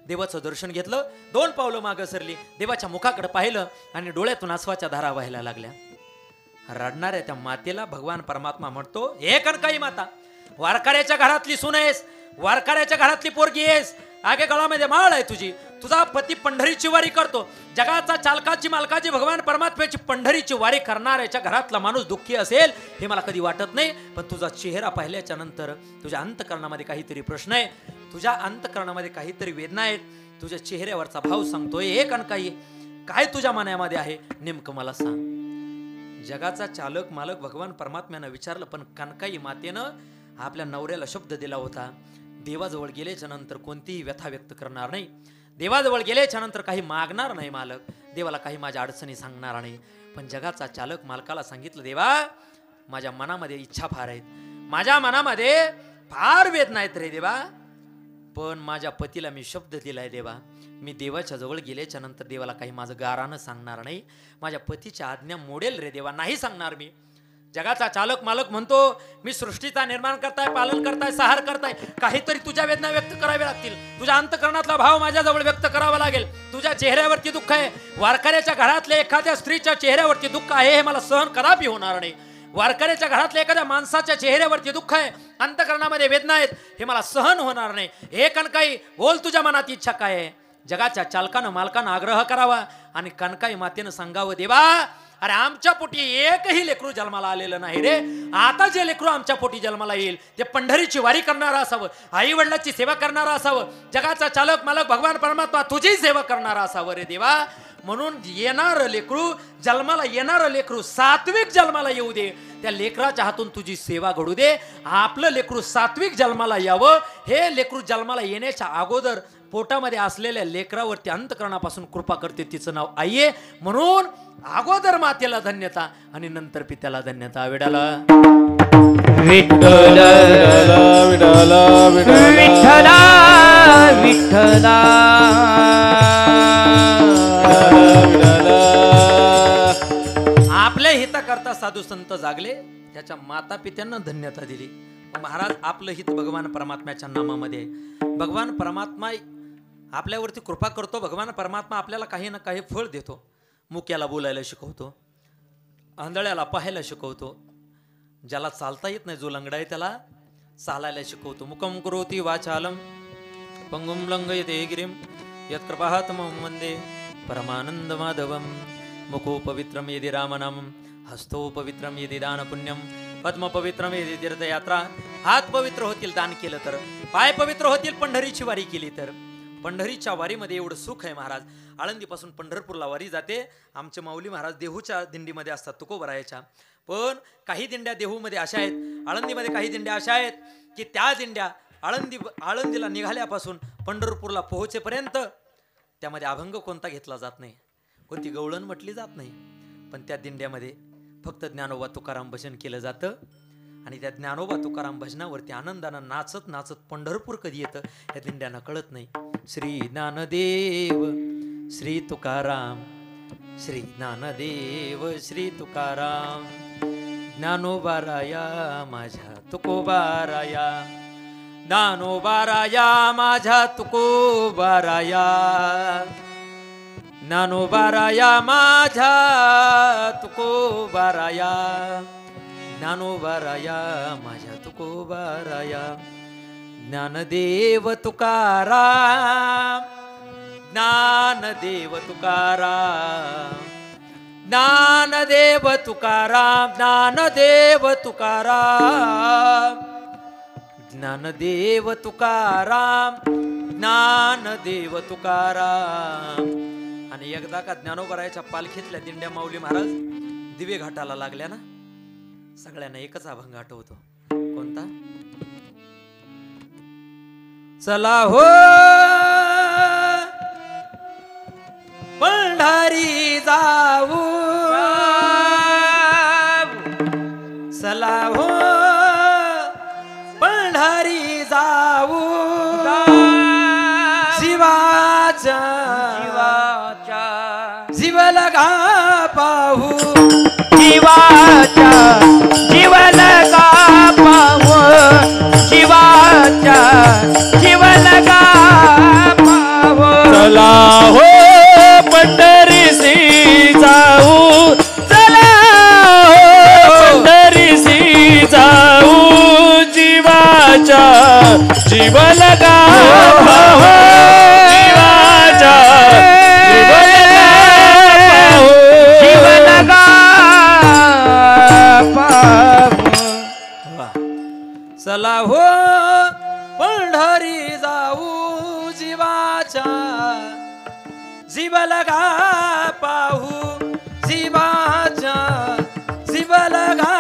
देवाचं दर्शन घेतलं, 2 पावलं मागं सरली, देवाच्या मुखाकडे पाहिलं आणि डोळ्यातून आसवाच्या धारा व्हायला लागल्या. रडणाऱ्या त्या मातेला भगवान परमात्मा म्हणतो, हे कनकाई माता, वारकऱ्याच्या घरातली सून आहेस, वारकऱ्याच्या घरातली पोरगी आहेस, आगे गळामध्ये माळ आहे तुझी, तुझा पती पंढरीची वारी करतो, जगाचा चालकाची मालकाची भगवान परमात्म्याची पंढरीची वारी करणाऱ्याच्या घरातला माणूस दुःखी असेल हे मला कधी वाटत नाही. पण तुझा चेहरा पाहिल्याच्या नंतर तुझ्या अंतकरणामध्ये काहीतरी प्रश्न आहे, तुझ्या अंतकरणामध्ये काहीतरी वेदना आहेत, तुझ्या चेहऱ्यावरचा भाव सांगतोय, हे कनकाई काय तुझ्या मनामध्ये आहे नेमकं मला सांग. जगाचा चालक मालक भगवान परमात्म्यानं विचारलं, पण कनकाई मातेनं आपल्या नवऱ्याला शब्द दिला होता, देवाजवळ गेल्याच्या नंतर कोणतीही व्यथा व्यक्त करणार नाही, देवाजवळ गेल्याच्या नंतर काही मागणार नाही मालक, देवाला काही माझ्या अडचणी सांगणार नाही. पण जगाचा चालक मालकाला सांगितलं, देवा माझ्या मनामध्ये इच्छा फार आहेत, माझ्या मनामध्ये फार वेदना आहेत रे देवा, पण माझ्या पतीला मी शब्द दिलाय देवा, मी देवाच्या जवळ गेल्याच्या नंतर देवाला काही माझं गारानं सांगणार नाही, माझ्या पतीच्या आज्ञा मोडेल रे देवा, नाही सांगणार मी. जगाचा चालक मालक म्हणतो, मी सृष्टीचा निर्माण करताय, पालन करताय, सहार करताय, काहीतरी तुझ्या वेदना व्यक्त कराव्या लागतील, तुझ्या अंतकरणातला भाव माझ्याजवळ व्यक्त करावा लागेल. तुझ्या चेहऱ्यावरती दुःख आहे, वारकऱ्याच्या घरातल्या एखाद्या स्त्रीच्या चेहऱ्यावरती दुःख आहे, हे मला सहन कदापि होणार नाही. वारकऱ्याच्या घरातल्या एखाद्या माणसाच्या चेहऱ्यावरती दुःख आहे, अंतकरणामध्ये वेदना आहेत, हे मला सहन होणार नाही. हे कनकाई बोल, तुझ्या मनात इच्छा काय आहे? जगाच्या चालकानं मालकानं आग्रह करावा आणि कनकाई मातेनं सांगावं, देवा अरे आमच्या पोटी एकही लेकरू जन्माला आलेलं नाही रे, आता जे लेकरू आमच्या पोटी जन्माला येईल ते पंढरीची वारी करणारं असावं, आई वडिलांची सेवा करणारं असावं, जगाचा चालक मालक भगवान परमात्मा तुझी सेवा करणारा असावं रे देवा. म्हणून येणारं लेकरू, जन्माला येणारं लेकरू सात्विक जन्माला येऊ दे, त्या लेकराच्या हातून तुझी सेवा घडू दे. आपलं लेकरू सात्विक जन्माला यावं, हे लेकरू जन्माला येण्याच्या अगोदर पोटामध्ये असलेल्या लेकरावरती अंतकरणापासून कृपा करते, तिचं नाव आई आहे. म्हणून अगोदर मातेला धन्यता आणि नंतर पित्याला धन्यता. विडाला विठ्ठल विठ्ठला विठ्ठला आपल्या हिताकरता साधू संत जागले, त्याच्या माता पित्यांना धन्यता दिली. महाराज आपलं हित भगवान परमात्म्याच्या नामामध्ये. भगवान परमात्मा आपल्यावरती कृपा करतो, भगवान परमात्मा आपल्याला काही ना काही फळ देतो. मुक्याला बोलायला शिकवतो, आंधळ्याला पाहायला शिकवतो, ज्याला चालता येत नाही, जो लंगडा आहे त्याला चालायला शिकवतो. मुखम करोति वाचालम पंगुम लंघयते गिरिम यत्कृपातमं वंदे परमानंद माधवम. मुखो पवित्रम यदि रामनामम, हस्तो पवित्रम यदि दान पुण्यम, पद्म पवित्रम यदि तीर्थयात्रा. हात पवित्र होतील दान केलं तर, पाय पवित्र होतील पंढरीची वारी केली तर. पंढरीच्या वारीमध्ये एवढं सुख आहे महाराज. आळंदीपासून पंढरपूरला वारी जाते. आमचे माऊली महाराज देहूच्या दिंडीमध्ये असतात, तुकोबरायाच्या. पण काही दिंड्या देहूमध्ये अशा आहेत, आळंदीमध्ये काही दिंड्या अशा आहेत की त्या दिंड्या आळंदीला निघाल्यापासून पंढरपूरला पोहोचेपर्यंत त्यामध्ये अभंग कोणता घेतला जात नाही, कोणती गवळण म्हटली जात नाही. पण त्या दिंड्यामध्ये फक्त ज्ञानोबा तुकाराम भजन केलं जातं आणि त्या ज्ञानोबा तुकाराम भजनावरती आनंदानं नाचत नाचत पंढरपूर कधी येतं या दिंड्यांना कळत नाही. श्री ज्ञानदेव श्री तुकाराम, श्री ज्ञानदेव श्री तुकाराम, ज्ञानोबाराया माझ्या तुकोबाराया, ज्ञानोबाराया माझ्या तुकोबाराया, ज्ञानोबाराया माझ्या तुकोबाराया, ज्ञानोबाराया माझ्या तुकोबाराया. ज्ञानदेव तुकाराम, ज्ञानदेव तुकाराम, ज्ञानदेव तुकाराम, ज्ञानदेव तुकाराम, ज्ञानदेव तुकाराम, ज्ञानदेव तुकाराम. आणि एकदा का ज्ञानोबारायाच्या पालखीतल्या दिंड्या माऊली महाराज दिवे घाटाला लागल्या ना, सगळ्यांना एकच अभंग आठवतो. कोणता? चला हो पंढरी जाऊ, चला हो पंढरी जाऊ, शिवाच्या जीव लगा पाहू, जीवाच्या जीव लगा पाहू, जीवाच्या जीव लगा पाहू. चला हो पंढरीसी जाऊ, चला हो पंढरीसी जाऊ, जीवाच्या जीव लगा पाहू, जीवाच्या जीव लगा पाहू, जीव लगा पाहू. चला हो पंढरी जाऊ, जीवाच्या जीव लगा पाहू, जीवाच्या जीव लगा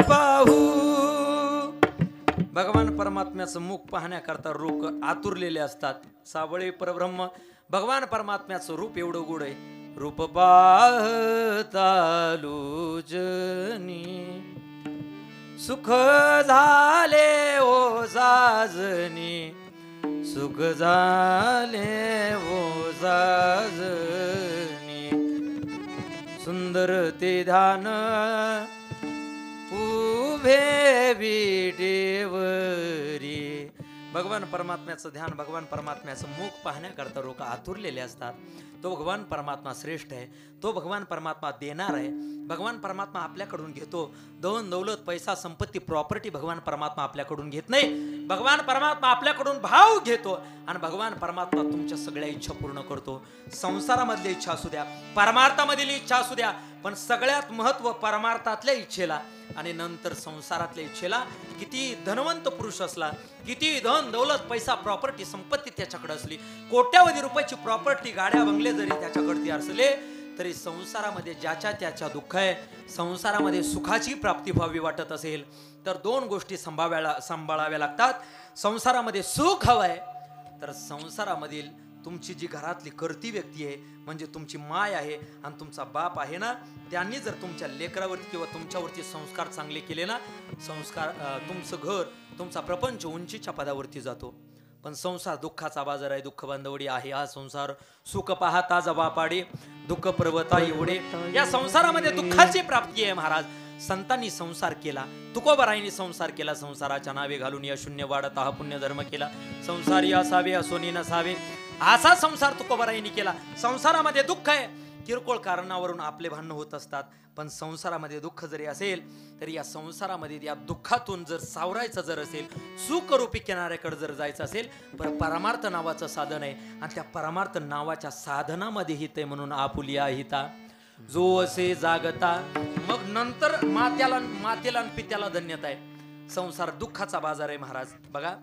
पाहू. भगवान परमात्म्याचं मुख पाहण्याकरता लोक आतुरलेले असतात. सावळे परब्रह्म भगवान परमात्म्याचं रूप एवढं गोड आहे. रूप पाहता लोचनी सुख झाले ओ साजनी, सुख झाले ओ साजनी, सुंदर ते ध्यान उभे विटेवरी. भगवान परमात्म्याचं ध्यान, भगवान परमात्म्याचं मुख पाहण्याकरता लोक आतुरलेले असतात. तो भगवान परमात्मा श्रेष्ठ आहे. तो भगवान परमात्मा देणार आहे. भगवान परमात्मा आपल्याकडून घेतो. धन दौलत पैसा संपत्ती प्रॉपर्टी भगवान परमात्मा आपल्याकडून घेत नाही. भगवान परमात्मा आपल्याकडून भाव घेतो आणि भगवान परमात्मा तुमच्या सगळ्या इच्छा पूर्ण करतो. संसारामधली इच्छा असू द्या, परमार्थामधील इच्छा असू द्या, पण सगळ्यात महत्व परमार्थातल्या इच्छेला आणि नंतर संसारातल्या इच्छेला. किती धनवंत पुरुष असला, किती धन दौलत पैसा प्रॉपर्टी संपत्ती त्याच्याकडे असली, कोट्यावधी रुपयाची प्रॉपर्टी गाड्या बंगले जरी त्याच्याकडे असले, तरी संसारामध्ये ज्याच्या त्याच्या दुःख आहे. संसारामध्ये सुखाची प्राप्ती व्हावी वाटत असेल तर दोन गोष्टी सांभाळाव्या लागतात. संसारामध्ये सुख हवंय तर संसारामधील तुमची जी घरातली करती व्यक्ती आहे, म्हणजे तुमची माय आहे आणि तुमचा बाप आहे ना, त्यांनी जर तुमच्या लेकरावरती किंवा तुमच्यावरती संस्कार चांगले केले ना, तुमचं घर, तुमचा प्रपंच उंचीच्या पदावरती जातो. पण संसार दुःखाचा बाजार आहे, दुःख बांधवडी आहे हा संसार. सुख पाहता जवा पाडे, दुःख पर्वता एवढे. या संसारामध्ये दुःखाची प्राप्ती आहे महाराज. संतांनी संसार केला, तुकोबारायांनी संसार केला, संसाराच्या नावे घालून या शून्य वाढत हा पुण्य धर्म केला. संसारी असावे असोनी नसावे, असा संसार तुकोबारायांनी केला. संसारामध्ये दुःख आहे, किरकोळ कारणावरून आपले भांडण होत असतात. पण संसारामध्ये दुःख जरी असेल तरी या संसारामध्ये या दुःखातून जर सावरायचं जर असेल, सुखरूपी किनाऱ्याकडे जर जायचं असेल, पण परमार्थ नावाचं साधन आहे आणि त्या परमार्थ नावाच्या साधनामध्ये हित आहे. म्हणून आपुलिया हिता जो असे जागता. मग नंतर मातेला आणि पित्याला धन्यता आहे. संसार दुःखाचा बाजार आहे महाराज. बघा,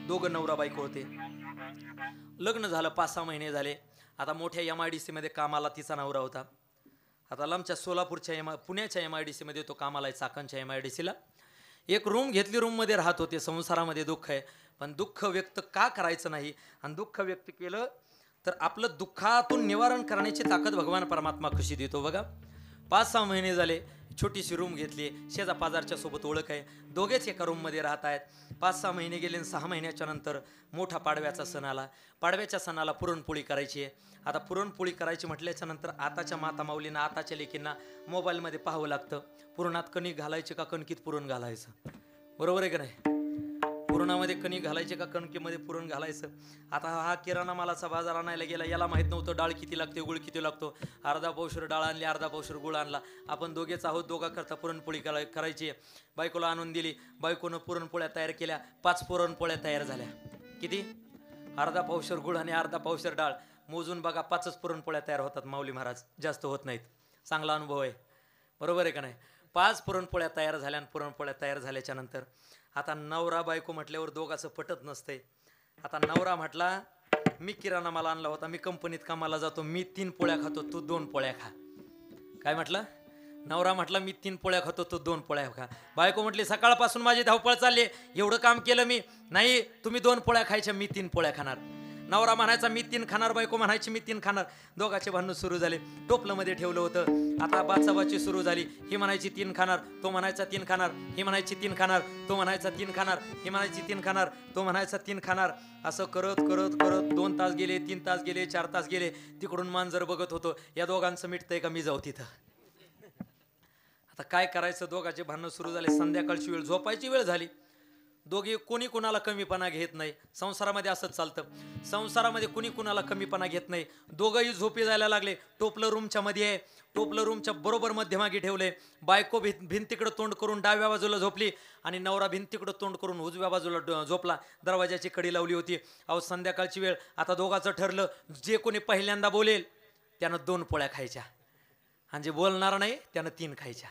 दोघं नवरा बायको होते, लग्न झालं, 5-6 महिने झाले. आता मोठ्या MIDC मध्ये कामाला तिचा नवरा होता. आता लांबच्या सोलापूरच्या पुण्याच्या MIDC मध्ये तो कामाला आहे, चाकणच्या MIDC ला. एक रूम घेतली, रूममध्ये राहत होते. संसारामध्ये दुःख आहे, पण दुःख व्यक्त का करायचं नाही, आणि दुःख व्यक्त केलं तर आपलं दुःखातून निवारण करण्याची ताकद भगवान परमात्मा कशी देतो बघा. 5-6 महिने झाले, छोटीशी रूम घेतली, शेजा पाजारच्या सोबत ओळख आहे, दोघेच एका रूममध्ये राहत आहेत. 5-6 महिने गेले, 6 महिन्याच्या नंतर मोठा पाडव्याचा सण आला. पाडव्याच्या सणाला पुरणपोळी करायची आहे. आता पुरणपोळी करायची म्हटल्याच्या नंतर आताच्या माता माऊलींना, आताच्या लेकींना मोबाईलमध्ये पाहावं लागतं. पुरणात कणिक घालायचे का कणकीत पुरण घालायचं, बरोबर आहे का नाही? पुरणामध्ये कणिक घालायचे का कणकीमध्ये पुरण घालायचं. आता हा किराणा मालाचा बाजार आणायला गेला, याला माहीत नव्हतं डाळ किती लागते, गुळ किती लागतो. अर्धा पावशेर डाळ आणली, अर्धा पावशेर गुळ आणला. आपण दोघेच आहोत, दोघांकरता पुरणपोळी करायची. बायकोला आणून दिली, बायकोनं पुरणपोळ्या तयार केल्या. 5 पुरणपोळ्या तयार झाल्या. किती? अर्धा पावशेर गुळ आणि अर्धा पावशेर डाळ. मोजून बघा, 5च पुरणपोळ्या तयार होतात माऊली महाराज, जास्त होत नाहीत. चांगला अनुभव आहे, बरोबर आहे का नाही? 5 पुरणपोळ्या तयार झाल्या. आणि पुरणपोळ्या तयार झाल्याच्या नंतर आता नवरा बायको म्हटल्यावर दोघांचं पटत नसतंय. आता नवरा म्हटला, मी किराणा माल आणला होता, मी कंपनीत कामाला जातो, मी 3 पोळ्या खातो, तू 2 पोळ्या खा. काय म्हटलं? नवरा म्हटला मी 3 पोळ्या खातो, तो 2 पोळ्या खा. बायको म्हटली सकाळपासून माझी धावपळ चालली, एवढं काम केलं मी, नाही तुम्ही 2 पोळ्या खायच्या, मी 3 पोळ्या खाणार. नवरा म्हणायचा मी 3 खाणार, बायको म्हणायची मी 3 खाणार. दोघांचे भांडण सुरू झाले. टोपलं मध्ये ठेवलं होतं. आता बाचाबाची सुरू झाली. ही म्हणायची 3 खाणार, तो म्हणायचा 3 खाणार. ही म्हणायची 3 खाणार, तो म्हणायचा 3 खाणार. ही म्हणायची 3 खाणार, तो म्हणायचा 3 खाणार. असं करत करत करत 2 तास गेले, 3 तास गेले, 4 तास गेले. तिकडून मांजर बघत होतो, या दोघांचं मिटतंय का मी जाऊ तिथं. आता काय करायचं, दोघांचे भांडणं सुरू झाले. संध्याकाळची वेळ, झोपायची वेळ झाली. दोघे कोणी कुणाला कमीपणा घेत नाही. संसारामध्ये असंच चालतं. संसारामध्ये कुणी कुणाला कमीपणा घेत नाही. दोघंही झोपी जायला लागले. टोपलं रूमच्या मध्ये आहे. टोपलं रूमच्या बरोबर मध्यमागी ठेवले. बायको भिंतीकडे तोंड करून डाव्या बाजूला झोपली आणि नवरा भिंतीकडे तोंड करून उजव्या बाजूला झोपला. दरवाजाची कडी लावली होती. अहो संध्याकाळची वेळ. आता दोघांचं ठरलं, जे कोणी पहिल्यांदा बोलेल त्यानं 2 पोळ्या खायच्या आणि जे बोलणार नाही त्यानं 3 खायच्या.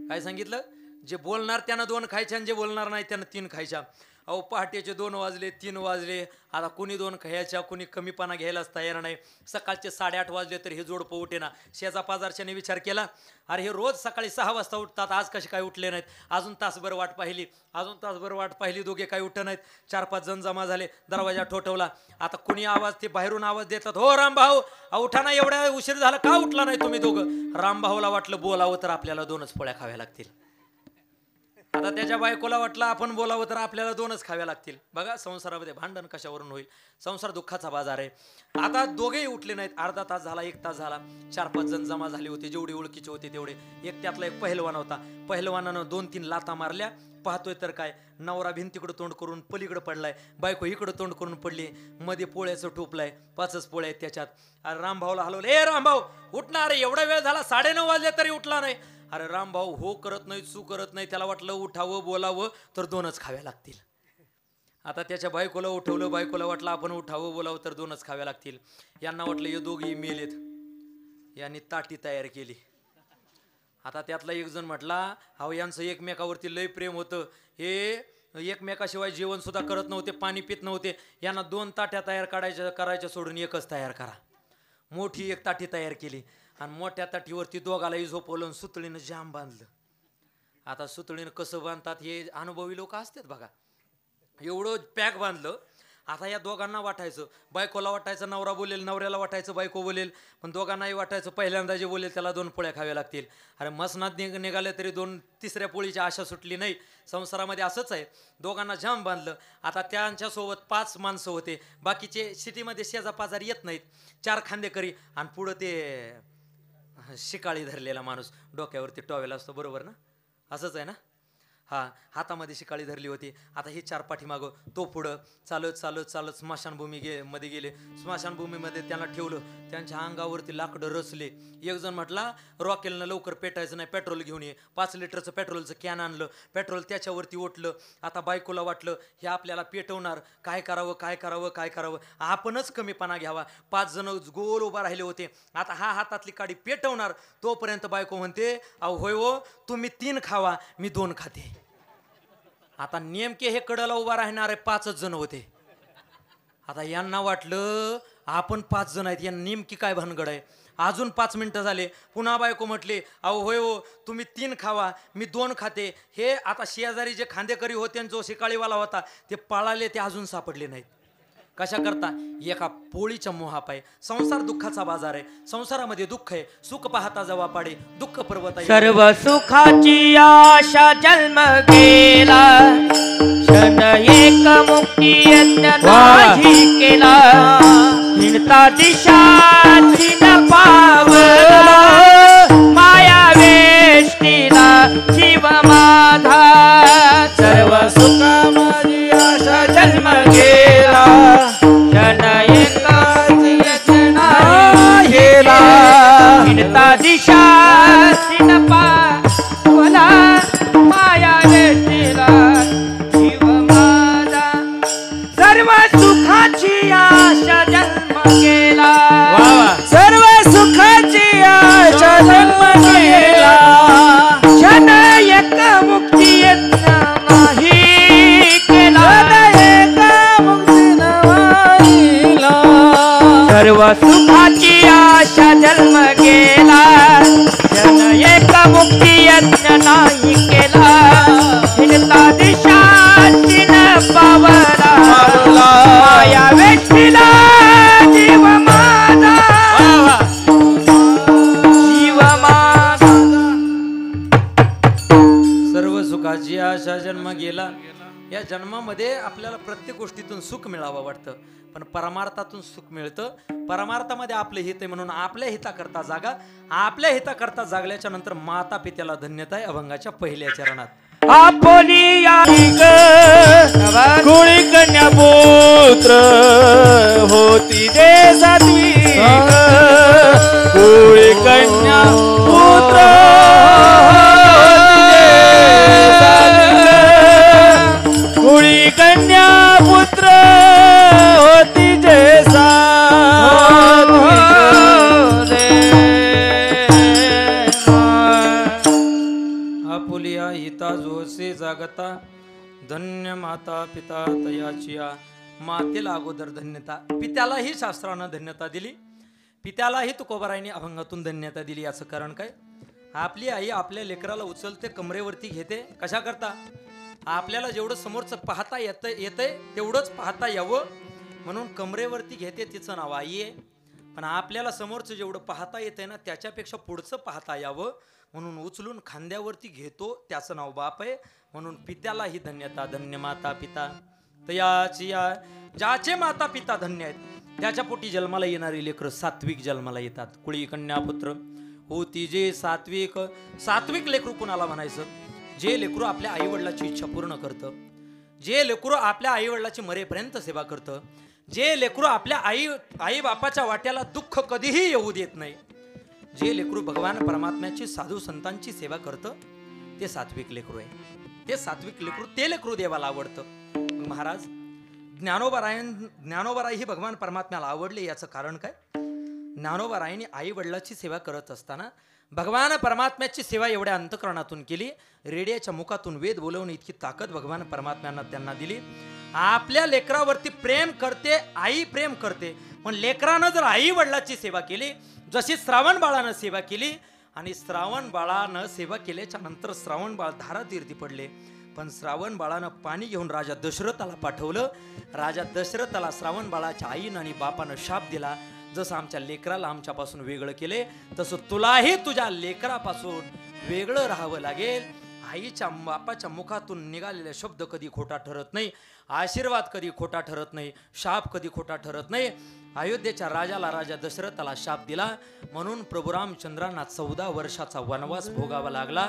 काय सांगितलं? जे बोलणार त्यानं 2 खायच्या आणि जे बोलणार नाही त्यानं 3 खायच्या. अहो पहाटेचे 2 वाजले, 3 वाजले. आता कुणी 2 खायच्या, कुणी कमीपणा घ्यायलाच तयार नाही. सकाळचे 8:30 वाजले तर हे जोडपं उठेना. शेजा पाजारच्याने विचार केला, अरे हे रोज सकाळी 6 वाजता उठतात, आज कसे काय उठले नाहीत. अजून तासभर वाट पाहिली, अजून तासभर वाट पाहिली, दोघे काही उठत नाहीत. 4-5 जण जमा झाले. दरवाजा ठोठवला. आता कुणी आवाज, ते बाहेरून आवाज देतात, हो रामभाऊ उठा ना, एवढ्या उशीर झाला, का उठला नाही तुम्ही दोघं. रामभाऊला वाटलं बोलावं तर आपल्याला 2च पोळ्या खाव्या लागतील. आता त्याच्या बायकोला वाटलं आपण बोलावं तर आपल्याला 2च खाव्या लागतील. बघा संसारामध्ये भांडण कशावरून होईल. संसार दुःखाचा बाजार आहे. आता दोघेही उठले नाहीत. अर्धा तास झाला, 1 तास झाला. 4-5 जण जमा झाले होते, जेवढे ओळखीचे होते तेवढे. त्यातला एक पहिलवान होता. पहिलवानानं 2-3 लाथा मारल्या. पाहतोय तर काय, नवरा भिंतीकडे तोंड करून पलीकडे पडलाय, बायको इकडे तोंड करून पडली. मध्ये पोळ्याचं टोपलाय, 5च पोळ्या आहेत त्याच्यात. अरे रामभाऊला हलवलं, ए रामभाऊ उठणार, एवढा वेळ झाला, 9:30 वाजले तरी उठला नाही. अरे रामभाऊ हो करत नाही, चू करत नाही. त्याला वाटलं उठावं बोलावं तर 2च खाव्या लागतील. आता त्याच्या बायकोला उठवलं. बायकोला वाटलं आपण उठावं बोलावं तर 2च खाव्या लागतील. यांना वाटलं हे दोघी मेलेत. यांनी ताटी तयार केली. आता त्यातला एक जण म्हटला, अहो यांचं एकमेकावरती लय प्रेम होतं, हे एकमेकाशिवाय जेवण सुद्धा करत नव्हते, पाणी पित नव्हते. यांना 2 ताट्या तयार करायच्या सोडून 1च तयार करा. मोठी एक ताटी तयार केली आणि मोठ्या ताटीवरती दोघालाही झोपवलं, सुतळीनं जाम बांधलं. आता सुतळीनं कसं बांधतात हे अनुभवी लोक असतात बघा. एवढं पॅक बांधलं. आता या दोघांना वाटायचं, बायकोला वाटायचं नवरा बोलेल, नवऱ्याला वाटायचं बायको बोलेल, पण दोघांनाही वाटायचं पहिल्यांदा जे बोलेल त्याला 2 पोळ्या खाव्या लागतील. अरे मसनात निघाले तरी 3ऱ्या पोळीची आशा सुटली नाही. संसारामध्ये असंच आहे. दोघांना जाम बांधलं. आता त्यांच्यासोबत 5 माणसं होते. बाकीचे सिटीमध्ये शेजा पाजार येत नाहीत. 4 खांदेकरी आणि पुढं ते शिकाळी धरलेला माणूस, डोक्यावरती टॉवेल असतो, बरोबर ना? असंच आहे ना? हा, हातामध्ये शिकाळी धरली होती. आता हे 4 पाठीमागं, तो पुढं चालत चालत चालत स्मशानभूमी मध्ये गेले. स्मशानभूमीमध्ये त्यांना ठेवलं. त्यांच्या अंगावरती लाकडं रचले. एक जण म्हटला रॉकेलनं लवकर पेटायचं नाही, पेट्रोल घेऊन ये. 5 लिटरचं पेट्रोलचं कॅन आणलं. पेट्रोल त्याच्यावरती ओतलं. आता बायकोला वाटलं हे आपल्याला पेटवणार, काय करावं काय करावं काय करावं, आपणच कमीपणा घ्यावा. 5 जण गोल उभा राहिले होते. आता हा हातातली काडी पेटवणार, तोपर्यंत बायको म्हणते, अहो होय हो, तुम्ही 3 खावा, मी 2 खाते. आता नेमके हे कडेला उभा राहणारे 5च जण होते. आता यांना वाटलं आपण 5 जण आहेत, या नेमकी काय भानगड आहे. अजून 5 मिनिटं झाले. पुन्हा बायको म्हटली, अहो होय हो, तुम्ही 3 खावा, मी 2 खाते. हे आता शेजारी जे खांदेकरी होते आणि जो शिकाळीवाला होता ते पळाले, ते अजून सापडले नाहीत. कशा करता? एका पोळीच्या मोहापाय. संसार दुःखाचा बाजार आहे. संसारामध्ये दुःख आहे. सुख पाहता जवा पाडे, दुःख पर्वत आहे. सर्व सुखाची आशा जन्म गेला, क्षण एक मुक्ती यज्ञ नाही केला. हिंडता दिशा चिन पावला, माया वेष्टीला जीव माझा. सर्व सुखाची आशा जन्म गेला, क्षण एक यज्ञ नाही केला. हिंडता दिशा चिन पावला, माया वेष्टीला जीव माझा. सर्व सुखाची आशा जन्म गेला, सर्व सुखाची आशा जन्म गेला. क्षण एक मुक्ती यज्ञ नाही केला, एक मुक्ती नाही. सर्व सुखाची आशा जन्म गेला, राजन एका मुक्ती यज्ञ नाही केला हिंडता दिशांची न पावला माया वेष्टीला जीव माझा जीव माझा सर्व सुखाची आशा जन्म गेला. या जन्मामध्ये आपल्याला प्रत्येक गोष्टीतून सुख मिळावं वाटतं, पण परमार्थातून सुख मिळतं. परमार्थामध्ये आपलं हित आहे म्हणून आपल्या हिताकरता जागा. आपल्या हिताकरता जागल्याच्या नंतर माता पित्याला धन्यता आहे अभंगाच्या पहिल्या चरणात. आपोली कुळी कन्या पुत्र होती जे सात्विक कुळी कन्या पुत्र कुळी कन्या पुत्र होती जे आपुलिया हिता जोसे जागता धन्य माता पिता तयाचिया. मातेला अगोदर धन्यता, पित्यालाही शास्त्रानं धन्यता दिली, पित्यालाही तुकोबारायने अभंगातून धन्यता दिली. याचं कारण काय? आपली आई आपल्या लेकराला उचलते, कमरेवरती घेते. कशा करता? आपल्याला जेवढं समोरचं पाहता येतंय तेवढंच पाहता यावं म्हणून कमरेवरती घेते. तिचं नाव आई आहे. पण आपल्याला समोरचं जेवढं पाहता येतंय ना त्याच्यापेक्षा पुढचं पाहता यावं म्हणून उचलून खांद्यावरती घेतो, त्याचं नाव बाप आहे. म्हणून पित्यालाही धन्यता. धन्य माता पिता तयाची या. ज्याचे माता पिता धन्य आहेत त्याच्या पोटी जन्माला येणारी लेकरं सात्विक जन्माला येतात. कुळी कन्या पुत्र होती जे सात्विक. सात्विक लेकरू कुणाला म्हणायचं? जे लेकरू आपल्या आई वडिलाची इच्छा पूर्ण करतं, जे लेकरू आपल्या आई वडिलाची मरेपर्यंत सेवा करतं, जे लेकरू आपल्या आई बापाच्या वाट्याला दुःख कधीही येऊ देत नाही, जे लेकरू भगवान परमात्म्याची साधू संतांची सेवा करतं ते सात्विक लेकरू आहे. ते सात्विक लेकरू ते लेकरू देवाला आवडतं. महाराज ज्ञानोबाराय ही भगवान परमात्म्याला आवडले. याचं कारण काय? ज्ञानोबारायांनी आई वडिलाची सेवा करत असताना भगवान परमात्म्याची सेवा एवढ्या अंतकरणातून केली. रेडियाच्या मुखातून वेद बोलवून इतकी ताकद भगवान परमात्म्यांना त्यांना दिली. आपल्या लेकरावरती प्रेम करते आई, प्रेम करते. पण लेकरानं जर आई वडिलाची सेवा केली, जशी श्रावण बाळानं सेवा केली, आणि श्रावण बाळानं सेवा केल्याच्या नंतर श्रावण बाळ धारातीर्थी पडले, पण श्रावण बाळानं पाणी घेऊन राजा दशरथाला पाठवलं. राजा दशरथाला श्रावण बाळाच्या आईनं आणि बापानं शाप दिला, जसं आमच्या लेकराला आमच्यापासून वेगळं केले तसं तुलाही तुझ्या लेकरापासून वेगळं राहावं लागेल. आईच्या बापाच्या मुखातून निघालेले शब्द कधी खोटा ठरत नाही, आशीर्वाद कधी खोटा ठरत नाही, शाप कधी खोटा ठरत नाही. अयोध्येच्या राजाला राजा दशरथाला शाप दिला म्हणून प्रभू रामचंद्रांना 14 वर्षाचा वनवास भोगावा लागला.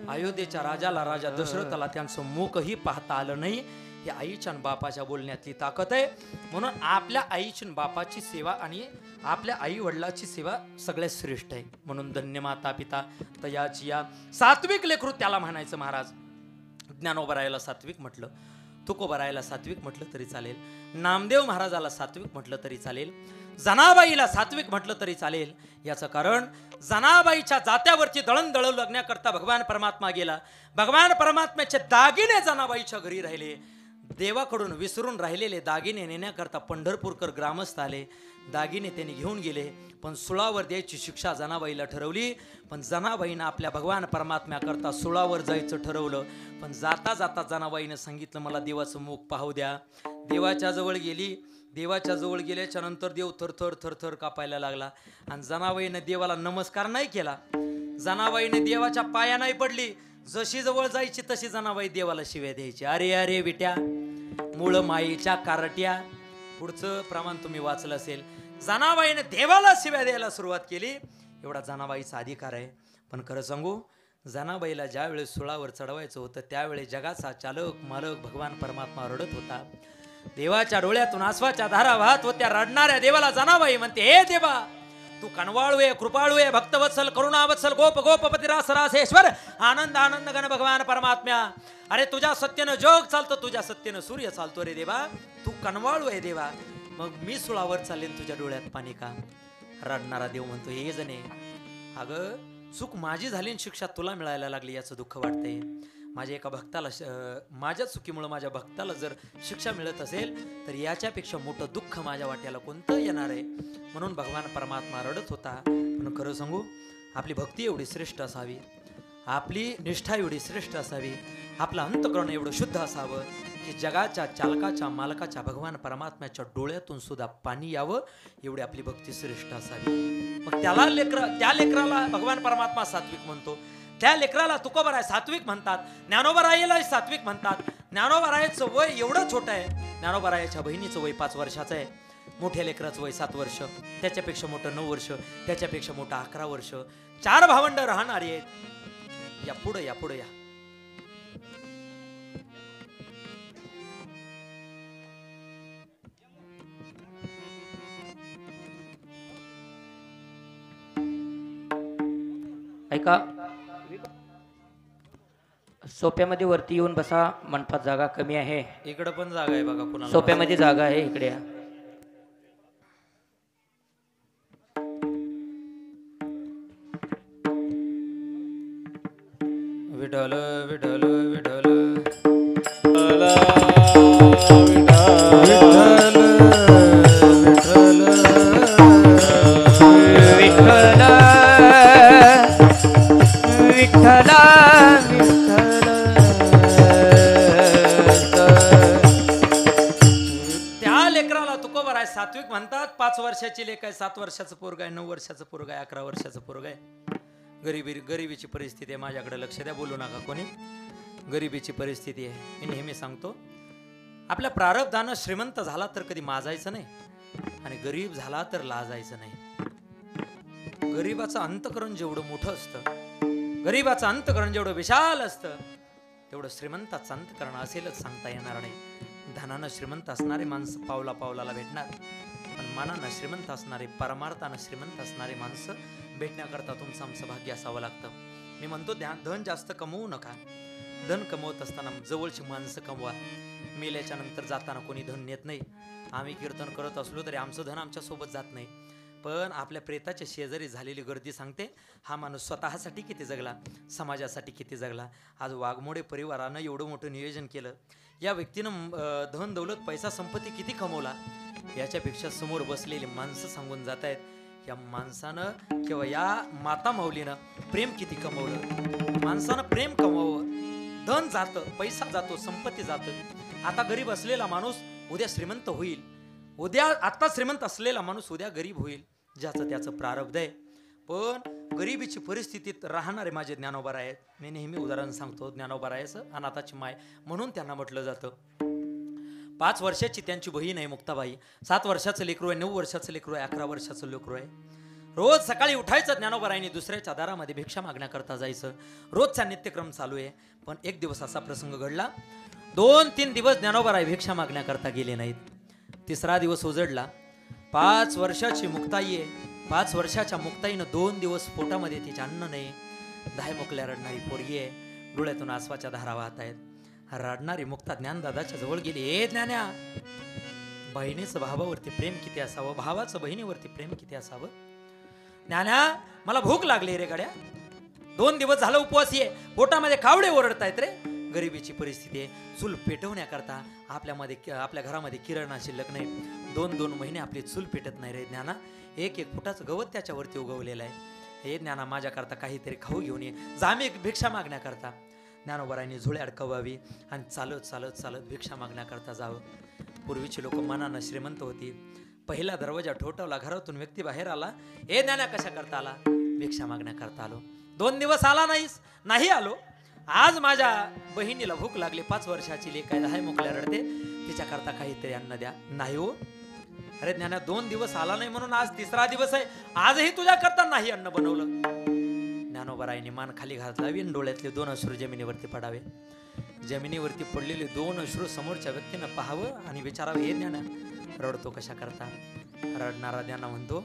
अयोध्येच्या राजाला राजा दशरथाला त्यांचं मुखही पाहता आलं नाही. ही आईच्या बापाच्या बोलण्यातली ताकद आहे. म्हणून आपल्या आईची बापाची सेवा आणि आपल्या आई वडिलाची सेवा सगळ्यात श्रेष्ठ आहे. म्हणून धन्य माता पिता तयाची या. सात्विक लेकरू त्याला म्हणायचं. महाराज ज्ञानोबारायला सात्विक म्हटलं, तुकोबारायला सात्विक म्हटलं तरी चालेल, नामदेव महाराजाला सात्विक म्हटलं तरी चालेल, जनाबाईला सात्विक म्हटलं तरी चालेल. याचं कारण जनाबाईच्या जात्यावरची दळणदळण लग्नाकरता भगवान परमात्मा गेला. भगवान परमात्म्याचे दागिने जनाबाईच्या घरी राहिले. देवाकडून विसरून राहिलेले दागिने नेण्याकरता पंढरपूरकर ग्रामस्थ आले. दागिने त्यांनी घेऊन गेले, पण सुळावर द्यायची शिक्षा जनाबाईला ठरवली. पण जनाबाईनं आपल्या भगवान परमात्म्याकरता सुळावर जायचं ठरवलं. पण जाता जाता जनाबाईनं सांगितलं, मला देवाचं मुख पाहू द्या. देवाच्या जवळ गेली. देवाच्या जवळ गेल्याच्या नंतर देव थरथर थरथर कापायला लागला. आणि जनाबाईनं देवाला नमस्कार नाही केला. जनाबाईने देवाच्या पाया नाही पडली. जशी जवळ जायची तशी जनाबाई देवाला शिव्या द्यायची. अरे अरे विट्या, मूळ माईच्या कारट्या. पुढचं प्रमाण तुम्ही वाचलं असेल. जनाबाईने देवाला शिव्या द्यायला सुरुवात केली. एवढा जनाबाईचा अधिकार आहे. पण खरं सांगू, जनाबाईला ज्या वेळेस सुळावर चढवायचं होतं त्यावेळेस जगाचा चालक मालक भगवान परमात्मा रडत होता. देवाच्या डोळ्यातून आसवाच्या धारा वाहत होत्या. रडणाऱ्या देवाला जनाबाई म्हणते, हे देवा, तू कणवाळू आहे, कृपाळू आहे, भक्तवत्सल, करुणावत्सल, गोप गोपपती रास रासेश्वर, आनंद आनंद गण भगवान परमात्म्या. अरे तुझ्या सत्यनं जग चालतो, तुझ्या सत्यनं सूर्य चालतो रे देवा. तू कणवाळू आहे देवा, मग मी सुळावर चालेन तुझ्या डोळ्यात पाणी का? रडणारा देव म्हणतो, हे जणे, अगं चूक माझी झाली आणि शिक्षा तुला मिळायला लागली याचं दुःख वाटतंय. माझ्या एका भक्ताला माझ्या चुकीमुळे माझ्या भक्ताला जर शिक्षा मिळत असेल तर याच्यापेक्षा मोठं दुःख माझ्या वाट्याला कोणतं येणार आहे? म्हणून भगवान परमात्मा रडत होता. पण खरं सांगू, आपली भक्ती एवढी श्रेष्ठ असावी, आपली निष्ठा एवढी श्रेष्ठ असावी, आपलं अंतःकरण एवढं शुद्ध असावं की जगाच्या चालकाच्या मालकाच्या भगवान परमात्म्याच्या डोळ्यातून सुद्धा पाणी यावं, एवढी आपली भक्ती श्रेष्ठ असावी. मग त्या लेकराला भगवान परमात्मा सात्विक म्हणतो, त्या लेकराला तुकोबराय सात्विक म्हणतात, ज्ञानोबरायला सात्विक म्हणतात. ज्ञानोबरायचं वय एवढं छोटं आहे, ज्ञानोबरायाच्या बहिणीचं वय 5 वर्षाचं आहे, मोठ्या लेकराचं वय 7 वर्ष, त्याच्यापेक्षा मोठं 9 वर्ष, त्याच्यापेक्षा मोठं 11 वर्ष, 4 भावंड राहणारी आहेत. या पुढे या पुढे या. ऐका, सोप्यामध्ये वरती येऊन बसा, मंडपात जागा कमी आहे. इकडं पण जागा आहे बघा, कुणाला सोप्यामध्ये जागा आहे, इकडे या. विठ्ठल विठ्ठल विठ्ठल त्या लेकराला तुकोबराय सात्विक म्हणतात. 5 वर्षाची लेक आहे, 7 वर्षाचं पोरग आहे, 9 वर्षाचं पोरग आहे, 11 वर्षाचं पोरग आहे. गरिबीची परिस्थिती आहे, माझ्याकडे लक्ष द्या, बोलू नका कोणी. गरिबीची परिस्थिती आहे. मी नेहमी सांगतो, आपल्या प्रारब्धानं श्रीमंत झाला तर कधी माजायचं नाही आणि गरीब झाला तर लाजायचं नाही. गरीबाचं अंतःकरण जेवढं मोठं असतं, गरीबाचं अंतःकरण जेवढं विशाल असतं, तेवढं श्रीमंताचं अंतःकरण असेलच सांगता येणार नाही. धनानं श्रीमंत असणारे माणसं पावला पावलाला भेटणार, पण मनानं श्रीमंत असणारे, परमार्थानं श्रीमंत असणारे माणसं भेटण्याकरता तुमचं आमचं भाग्य असावं लागतं. मी म्हणतो धन जास्त कमवू नका, धन कमवत असताना जवळची माणसं कमवा. मेल्याच्या नंतर जाताना कोणी धन नेत नाही. आम्ही कीर्तन करत असलो तरी आमचं धन आमच्या सोबत जात नाही, पण आपल्या प्रेताच्या शेजारी झालेली गर्दी सांगते, हा माणूस स्वतःसाठी किती जगला, समाजासाठी किती जगला. आज वाघमोडे परिवारानं एवढं मोठं नियोजन केलं, या व्यक्तीनं धन दौलत पैसा संपत्ती किती कमवला, याच्यापेक्षा समोर बसलेली माणसं सांगून जात आहेत, या माणसानं किंवा या माता माऊलीनं प्रेम किती कमवलं. माणसानं प्रेम कमवावं. धन जातं, पैसा जातो, संपत्ती जातं. आता गरीब असलेला माणूस उद्या श्रीमंत होईल, उद्या आता श्रीमंत असलेला माणूस उद्या गरीब होईल, ज्याचं त्याचं प्रारब्ध आहे. पण गरिबीची परिस्थितीत राहणारे माझे ज्ञानोबा आहेत, मी नेहमी उदाहरण सांगतो, ज्ञानोबा रायाचं अनाथाची माय म्हणून त्यांना म्हटलं जातं. 5 वर्षाची त्यांची बहीण आहे मुक्ताबाई, 7 वर्षाचं लेकरू आहे, 9 वर्षाचं लेकरू आहे, 11 वर्षाचं लेकरू आहे. रोज सकाळी उठायचं ज्ञानोबारायांनी, दुसऱ्याच्या दारामध्ये भिक्षा मागण्याकरता जायचं, रोजचा नित्यक्रम चालू आहे. पण एक दिवस असा प्रसंग घडला, 2-3 दिवस ज्ञानोबाराय भिक्षा मागण्याकरता गेले नाहीत. 3रा दिवस उजडला. 5 वर्षाची मुक्ताई आहे, 5 वर्षाच्या मुक्ताईनं 2 दिवस पोटामध्ये तिचे अन्न नाही. 10 मोकल्या रडणारी पोरगी आहे, डोळ्यातून आसवाच्या धारा वाहत आहेत. रडणारी मुक्ता ज्ञानदादाच्या जवळ गेली. ए ज्ञान्या, बहिणीचं भावावरती प्रेम किती असावं, भावाचं बहिणीवरती प्रेम किती असावं. ज्ञान्या, मला भूक लागली रे गड्या, 2 दिवस झालं उपवासी आहे, पोटामध्ये कावडे ओरडतायत रे. गरिबीची परिस्थिती आहे, चूल पेटवण्याकरता आपल्या घरामध्ये किराणा शिल्लक नाही. 2-2 महिने आपली चूल पेटत नाही रे ज्ञाना. 1-1 फुटाचं गवत त्याच्यावरती उगवलेलं आहे. हे ज्ञाना, माझ्याकरता काहीतरी खाऊ घेऊन ये, जा मी भिक्षा मागण्याकरता. ज्ञानोबारायांनी झुळे अडकवावी आणि चालत चालत चालत भिक्षा मागण्याकरता जावं. पूर्वीची लोक मनानं श्रीमंत होती. पहिला दरवाजा ठोठावला, घरातून व्यक्ती बाहेर आला. ए ज्ञाना, कशा करता आला? भिक्षा मागण्याकरता आलो. 2 दिवस आला नाहीस? नाही आलो. आज माझ्या बहिणीला भूक लागली, 5 वर्षाची लेक आहे, 10 मोकल्या रडते, तिच्याकरता काहीतरी अन्न द्या. नाही हो. अरे ज्ञाना, 2 दिवस आला नाही म्हणून आज 3रा दिवस आहे, आजही तुझ्याकरता नाही अन्न बनवलं. ज्ञानोबारायांनी मान खाली घालावी आणि डोळ्यातले 2 अश्रू जमिनीवरती पडावे. जमिनीवरती पडलेले 2 अश्रू समोरच्या व्यक्तीनं पाहावं आणि विचारावं, हे ज्ञाना, रडतो कशा करता? रडणारा ज्ञाना म्हणतो,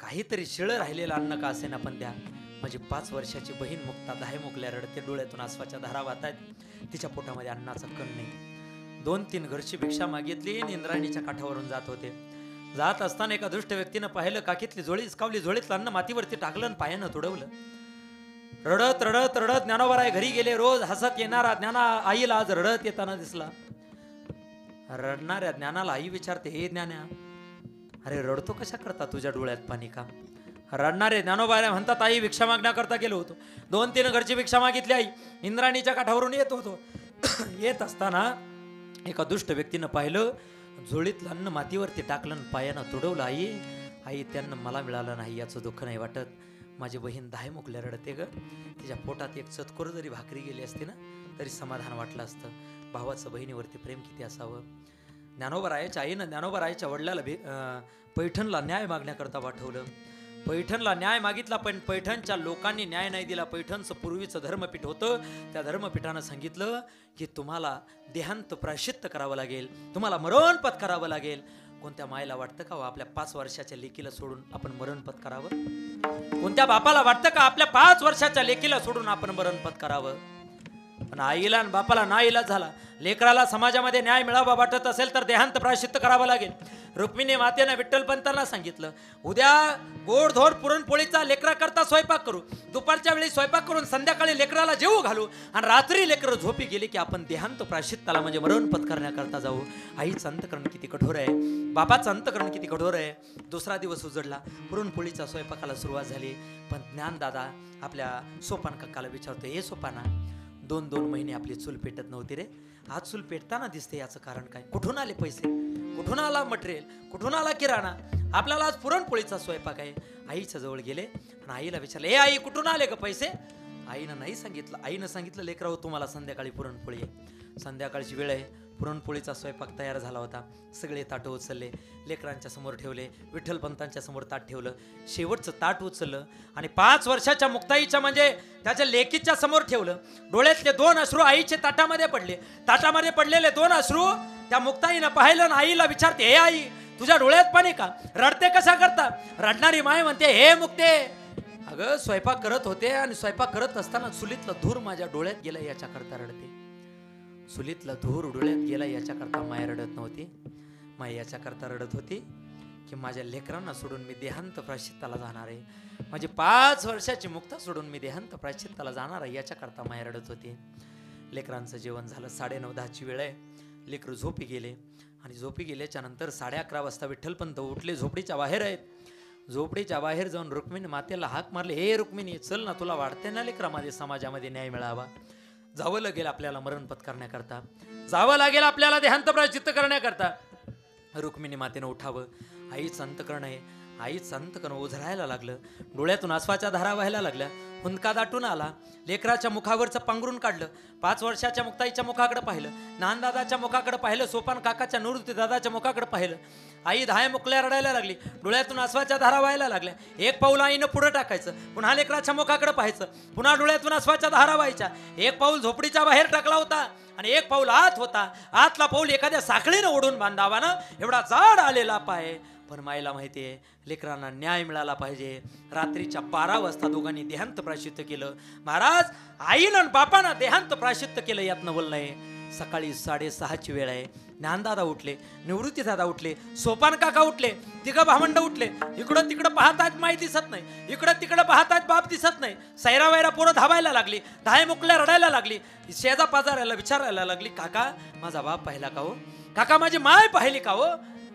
काहीतरी शिळं राहिलेलं अन्न का असेना पण द्या. माझी 5 वर्षाची बहीण मुक्ता 10 मोकल्या रडते, डोळ्यातून आसवाच्या धारा वाहत आहेत, तिच्या पोटामध्ये अन्नाचा कण नाही. 2-3 घरची भिक्षा मागितली आणि इंद्रायणीच्या काठावरून जात होते. जात असताना एका दुष्ट व्यक्तीनं पाहिलं, काकीतली झोळी हिसकावली, झोळीतलं अन्न मातीवरती टाकलं आणि पायानं तुडवलं. रडत रडत रडत ज्ञानोबाराय घरी गेले. रोज हसत येणारा ज्ञाना आईला आज रडत येताना दिसला. रडणाऱ्या ज्ञानाला आई विचारते, हे ज्ञान्या, अरे रडतो कशा करता, तुझ्या डोळ्यात पाणी का? रडणारे ज्ञानोबा म्हणतात आई भिक्षा मागण्याकरता गेलो होतो, 2-3 घरची भिक्षा मागितली आई, इंद्राणीच्या काठावरून येत होतो. येत असताना एका दुष्ट व्यक्तीनं पाहिलं, झोळीतलं अन्न मातीवरती टाकलं, पायानं तुडवलं. आई त्यांना मला मिळालं नाही याचं दुःख नाही वाटत. माझी बहीण 10 मुकल्या रडते ग. तिच्या पोटात एक चतकोर जरी भाकरी गेली असती ना तरी समाधान वाटलं असतं. भावाचं बहिणीवरती प्रेम किती असावं. ज्ञानोबरायाच्या आईनं ज्ञानोबरायाच्या वडिलाला पैठणला न्याय मागण्याकरता पाठवलं. पैठणला न्याय मागितला, पण पैठणच्या लोकांनी न्याय नाही दिला. पैठणचं पूर्वीचं धर्मपीठ होतं, त्या धर्मपीठानं सांगितलं की तुम्हाला देहांत प्रायश्चित्त करावं लागेल, तुम्हाला मरण पत्करावं लागेल. कोणत्या मायला वाटतं का आपल्या 5 वर्षाच्या लेकीला सोडून आपण मरण पत्करावं? कोणत्या बापाला वाटतं का आपल्या 5 वर्षाच्या लेकीला सोडून आपण मरण पत्करावं? पण आईला आणि बापाला नाईलाज झाला. लेकराला समाजामध्ये न्याय मिळावा वाटत असेल तर देहांत प्रायश्चित्त करावं लागेल. रुक्मिणी मातेनं विठ्ठलपंतांना सांगितलं, उद्या गोडधोड पुरणपोळीचा लेकराकरता स्वयंपाक करू, दुपारच्या वेळी स्वयंपाक करून संध्याकाळी लेकराला जेवू घालू, आणि रात्री लेकरं झोपी गेली की आपण देहांत प्रायश्चित्ताला म्हणजे मरण पत्करण्याकरता जाऊ. आईचं अंतकरण किती कठोर आहे, बापाचं अंतकरण किती कठोर आहे. दुसरा दिवस उजडला, पुरणपोळीचा स्वयंपाकाला सुरुवात झाली. पण ज्ञानदादा आपल्या सोपान काकाला विचारतो, हे सोपाना 2 महिने आपली चूल पेटत नव्हती रे, आज चूल पेटताना दिसते, याचं कारण काय? कुठून आले पैसे, कुठून आला मटेरियल, कुठून आला किराणा? आपल्याला आज पुरणपोळीचा स्वयंपाक आहे. आईच्या जवळ गेले आणि आईला विचारले, हे आई कुठून आले का पैसे? आईनं नाही सांगितलं. आईनं सांगितलं, लेकराव तुम्हाला संध्याकाळी पुरणपोळी आहे. संध्याकाळची वेळ आहे, पुरणपोळीचा स्वयंपाक तयार झाला होता. सगळे ताटं उचलले, लेकरांच्या समोर ठेवले, विठ्ठलपंतांच्या समोर ताट ठेवलं, शेवटचं ताट उचललं आणि 5 वर्षाच्या मुक्ताईच्या म्हणजे त्याच्या लेकीच्या समोर ठेवलं. डोळ्यातले 2 अश्रू आईचे ताटामध्ये पडले. ताटामध्ये पडलेले 2 अश्रू त्या मुक्ताईनं पाहिलं आणि आईला विचारते, हे आई तुझ्या डोळ्यात पाणी का, रडते कशा करता? रडणारी माय म्हणते, हे मुक्ते, अगं स्वयंपाक करत होते आणि स्वयंपाक करत असताना चुलीतला धूर माझ्या डोळ्यात गेला याच्याकरता रडते. चुलीतला धूर डोळ्यात गेला याच्याकरता माय रडत नव्हती. माय याच्याकरता रडत होती की माझ्या लेकरांना सोडून मी देहांत प्रायश्चित्ताला जाणार आहे, माझी 5 वर्षाची मुक्ता सोडून मी देहांत प्रायश्चित्ताला जाणार आहे, याच्याकरता माय रडत होती. लेकरांचं जेवण झालं, 9:30ची वेळ आहे. लेकरं झोपी गेले आणि झोपी गेल्याच्या नंतर 11:30 वाजता विठ्ठलपंत उठले, झोपडीच्या बाहेर आहेत. झोपडीच्या बाहेर जाऊन रुक्मिणी मातेला हाक मारले, हे रुक्मिणी चल ना, तुला वाटते ना लेकरामध्ये समाजामध्ये न्याय मिळावा, जावं लागेल आपल्याला मरण पत्करण्याकरता, जावं लागेल आपल्याला देहांत प्रायश्चित्त करण्याकरता. रुक्मिणी मातेनं उठावं. आईचं अंतकरण आहे, आईचं अंतकरण ओझरायला लागलं, डोळ्यातून आसवाच्या धारा व्हायला लागल्या, हुंदका दाटून आला. लेकराच्या मुखावरचं पांघरून काढलं, 5 वर्षाच्या मुक्ताईच्या मुखाकडे पाहिलं, नानदादाच्या मुखाकडे पाहिलं, सोपान काकाच्या निवृत्ती दादाच्या मुखाकडे पाहिलं. आई 10 मुकल्या रडायला लागली, डोळ्यातून आसवाच्या धारा व्हायला लागल्या. 1 पाऊल आईनं पुढे टाकायचं, पुन्हा लेकराच्या मुखाकडे पाहायचं, पुन्हा डोळ्यातून आसवाच्या धारा व्हायच्या. 1 पाऊल झोपडीच्या बाहेर टाकला होता आणि 1 पाऊल आत होता. आतला पाऊल एखाद्या साखळीनं ओढून बांधावा ना, एवढा जाड आलेला पाय. पण माईला माहिती आहे लेकरांना न्याय मिळाला पाहिजे. रात्रीच्या 12 वाजता दोघांनी देहांत प्रायश्चित्त केलं. महाराज, आईनं आणि बापानं देहांत प्रायश्चित्त केलं यात नवल नाही. सकाळी 6:30ची वेळ आहे. ज्ञानदादा उठले, निवृत्ती दादा उठले, सोपान काका उठले, 3 भावंड उठले. इकडं तिकडं पाहतायत माई दिसत नाही, इकडं तिकडं पाहतायत बाप दिसत नाही. सैरा वैरा पोरं धावायला लागली, 10 मुकल्या रडायला लागली. शेजा पाजारायला विचारायला लागली, काका माझा बाप पाहिला का हो, काका माझी माय पाहिली का हो?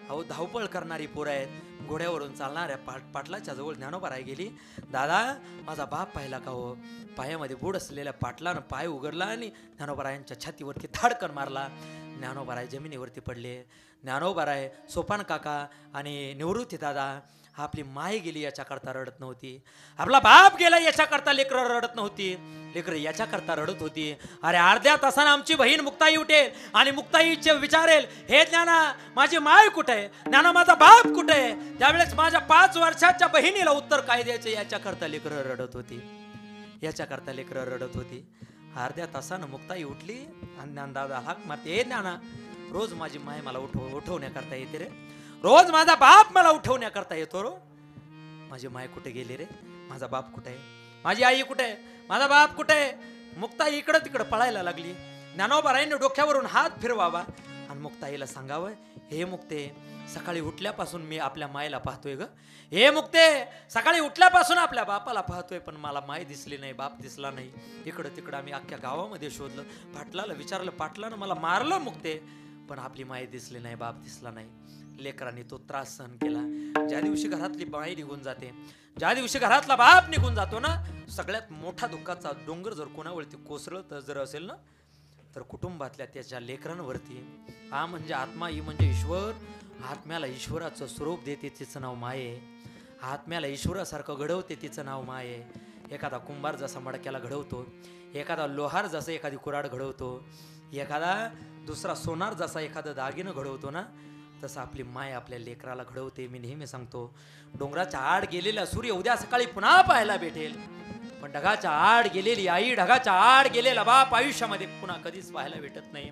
अहो धावपळ करणारी पोरं आहेत. घोड्यावरून चालणाऱ्या पाटलाच्या जवळ ज्ञानोबाराय गेली, दादा माझा बाप पाहिला का हो? पायामध्ये बूड असलेल्या पाटलानं पाय उघडला आणि ज्ञानोबारायांच्या छातीवरती धाडकन मारला. ज्ञानोबाराय जमिनीवरती पडले. ज्ञानोबाराय, सोपान काका आणि निवृत्ती दादा, आपली माय गेली याच्याकरता रडत नव्हती, आपला बाप गेला याच्याकरता लेकरं रडत नव्हती, लेकरं याच्याकरता रडत होती. अरे अर्ध्या तासानं आमची बहीण मुक्ताई उठेल आणि मुक्ताईचे विचारेल, हे ज्ञाना माझी माय कुठे आहे, ज्ञाना माझा बाप कुठे आहे? त्यावेळेस माझ्या 5 वर्षाच्या बहिणीला उत्तर काय द्यायचं याच्याकरता लेकरं रडत होती, याच्याकरता लेकरं रडत होती. अर्ध्या तासानं मुक्ताई उठली आणि ज्ञानदादा हाक मारते, हे ज्ञाना रोज माझी माय मला उठवण्याकरता येते रे, रोज माझा बाप मला उठवण्याकरता येतो रो. माझी माय कुठे गेली रे, माझा बाप कुठे आहे, माझी आई कुठे आहे, माझा बाप कुठे आहे? मुक्ताई इकडं तिकडं पळायला लागली. ज्ञानोबारायने डोक्यावरून हात फिरवावा आणि मुक्ताईला सांगावं, हे मुक्ते सकाळी उठल्यापासून मी आपल्या मायला पाहतोय ग, हे मुक्ते सकाळी उठल्यापासून आपल्या बापाला पाहतोय, पण मला माय दिसली नाही, बाप दिसला नाही. इकडं तिकडं आम्ही अख्ख्या गावामध्ये शोधलं, पाटलाला विचारलं, पाटलानं मला मारलं मुक्ते, पण आपली माय दिसली नाही, बाप दिसला नाही. लेकरांनी तो त्रास सहन केला. ज्या दिवशी घरातली बाई निघून जाते, ज्या दिवशी घरातला बाप निघून जातो ना, सगळ्यात मोठा दुःखाचा डोंगर जर कोणावरती कोसळत जर असेल ना, तर कुटुंबातल्या त्याच्या लेकरांवरती. हा म्हणजे आत्मा, ही म्हणजे ईश्वर. आत्म्याला ईश्वराचं स्वरूप देते, तिचं नाव माये. आत्म्याला ईश्वरासारखं घडवते, तिचं नाव माये. एखादा कुंभार जसा मडक्याला घडवतो, एखादा लोहार जसं एखादी कुऱ्हाड घडवतो, एखादा दुसरा सोनार जसा एखादं दागिनं घडवतो ना, तसं आपली माय आपल्या लेकराला घडवते. मी नेहमी सांगतो, डोंगराच्या आड गेलेला सूर्य उद्या सकाळी पुन्हा पाहायला भेटेल, पण ढगाच्या आड गेलेली आई, ढगाच्या आड गेलेला बाप आयुष्यामध्ये पुन्हा कधीच पाहायला भेटत नाही.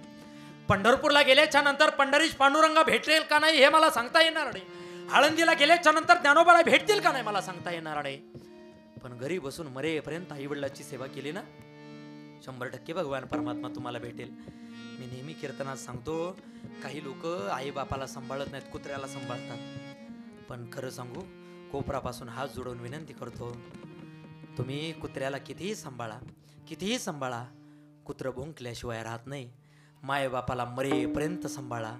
पंढरपूरला गेल्याच्या नंतर पंढरीश पांडुरंगा भेटेल का नाही हे मला सांगता येणार नाही. आळंदीला गेल्याच्या नंतर ज्ञानोबाला भेटतील का नाही मला सांगता येणार नाही. पण घरी बसून मरेपर्यंत आई वडिलाची सेवा केली ना, 100% भगवान परमात्मा तुम्हाला भेटेल. मी नेहमी कीर्तनात सांगतो, काही लोक आई बापाला सांभाळत नाहीत, कुत्र्याला सांभाळतात. पण खरं सांगू, कोपरापासून हात जोडून विनंती करतो, तुम्ही कुत्र्याला कितीही सांभाळा, कुत्र भुंकल्याशिवाय राहत नाही. माय बापाला मरेपर्यंत सांभाळा,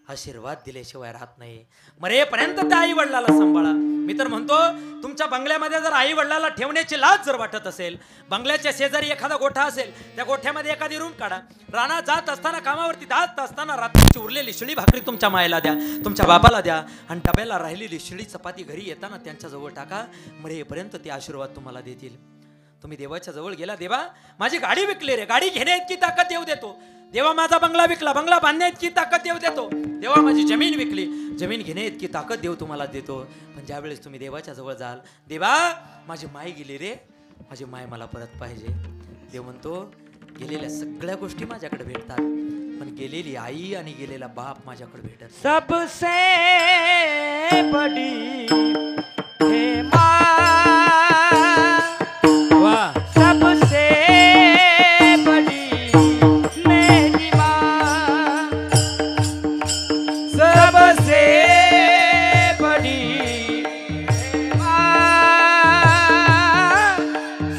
आशीर्वाद दिल्याशिवाय राहत नाही. मरेपर्यंत त्या आई वडिलाला सांभाळा. मी तर म्हणतो, तुमच्या बंगल्यामध्ये जर आई वडिलाला ठेवण्याची लाज जर वाटत असेल, बंगल्याच्या शेजारी एखादा गोठा असेल, त्या गोठ्यामध्ये एखादी रूम काढा. रानात जात असताना, कामावरती जात असताना रात्रीची उरलेली शिळी भाकरी तुमच्या मायला द्या, तुमच्या बापाला द्या, आणि डब्याला राहिलेली शिळी चपाती घरी येताना त्यांच्याजवळ टाका. मरेपर्यंत ते आशीर्वाद तुम्हाला देतील. तुम्ही देवाच्या जवळ गेला, देवा माझी गाडी विकली रे, गाडी घेण्या इतकी ताकद देव देतो. देवा माझा बंगला विकला, बंगला बांधण्या इतकी ताकद देव देतो. देवा माझी जमीन विकली, जमीन घेण्या इतकी ताकद देव तुम्हाला देतो. पण ज्या वेळेस तुम्ही देवाच्या जवळ जाल, देवा माझी माय गेली रे, माझी माय मला परत पाहिजे. देव म्हणतो, गेलेल्या सगळ्या गोष्टी माझ्याकडे भेटतात, पण गेलेली आई आणि गेलेला बाप माझ्याकडे भेटत. सबसे बड़ी है माँ, वाह, सबसे बड़ी मेरी माँ, सबसे बड़ी माँ,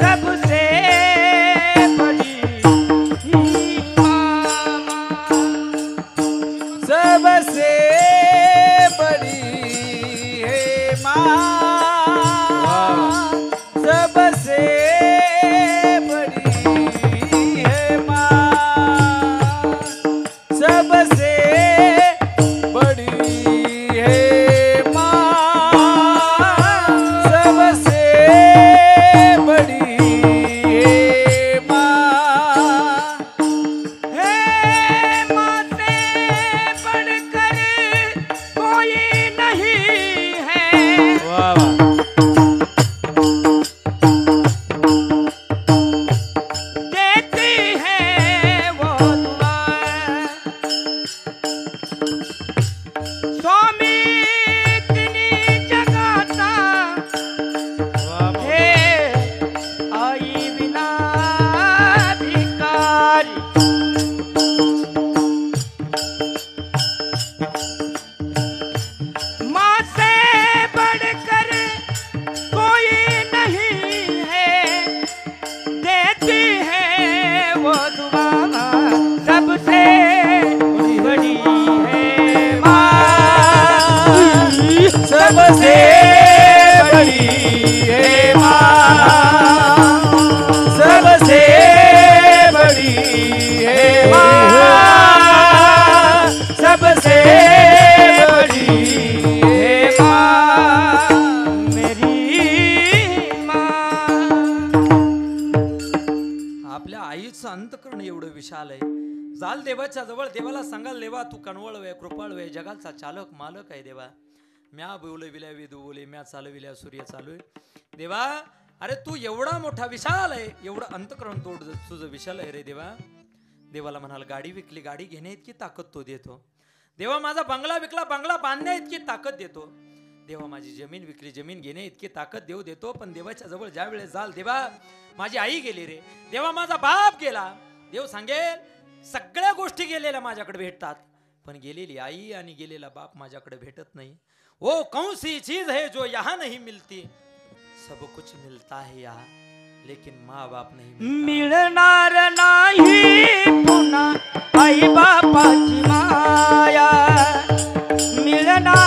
सबसे बड़ी माँ, सबसे बड़ी है माँ, सबसे बड़ी है माँ, सबसे बड़ी है माँ, सबसे बड़ी है माँ, है माँ से बढ़कर कोई नहीं है। वाह वाह, देती है वो दुआएं, स्वामी इतनी जगाता है, आई बिना भिखारी, माँ से बढ़कर कोई नहीं है, देती है वो दुआ, सबसे बड़ी है माँ, सबसे बड़ी है माँ, सबसे बड़ी है माँ, सबसे बड़ी है माँ, मेरी माँ. आपल्या आईचं अंतकरण एवढं विशाल आहे. जाल देवाच्या जवळ, देवाला सांगाल, देवा तू कणवळ वे, कृपाळ वे, जगाचा चालक मालक आहे. देवा म्या बोलविल्या वेदू बोले, म्या चालविल्या सूर्य चालू. देवा अरे तू एवढा मोठा विशाल आहे, एवढं अंतकरण तुझं विशाल आहे रे देवा. देवाला म्हणाल, गाडी विकली, गाडी घेण्या इतकी ताकद तो देतो. देवा माझा बंगला विकला, बंगला बांधण्या इतकी ताकद देतो. देवा माझी जमीन विकली, जमीन घेण्या इतकी ताकद देव देतो. पण देवाच्या जवळ ज्या वेळेस जाल, देवा माझी आई गेली रे, देवा माझा बाप गेला, देव सांगेल सगळ्या गोष्टी गेलेल्या माझ्याकडे भेटतात, पण गेलेली आई आणि गेलेला बाप माझ्याकडे भेटत नाही. वो कौन सी चीज है जो यहाँ नहीं मिलती, सब कुछ मिलता है यहाँ, लेकिन माँ बाप नहीं मिलता. मिळणार नाही पुन्हा आई बापाची माया, मिळणार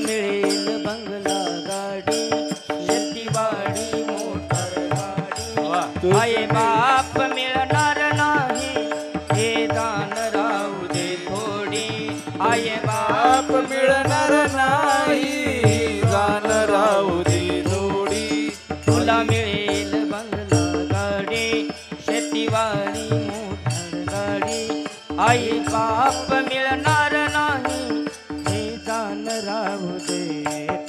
मिळेल बंगला गाडी शेतीवाडी मोटर गाडी आई बाप मिळणार नाही हे दान राहू दे थोडी आई बाप मिळणार नाही जाण राहू दे थोडी तुला मिळेल बंगला गाडी शेतीवाडी मोटर गाडी आई बाप मिळणार नाही हे दान राहू दे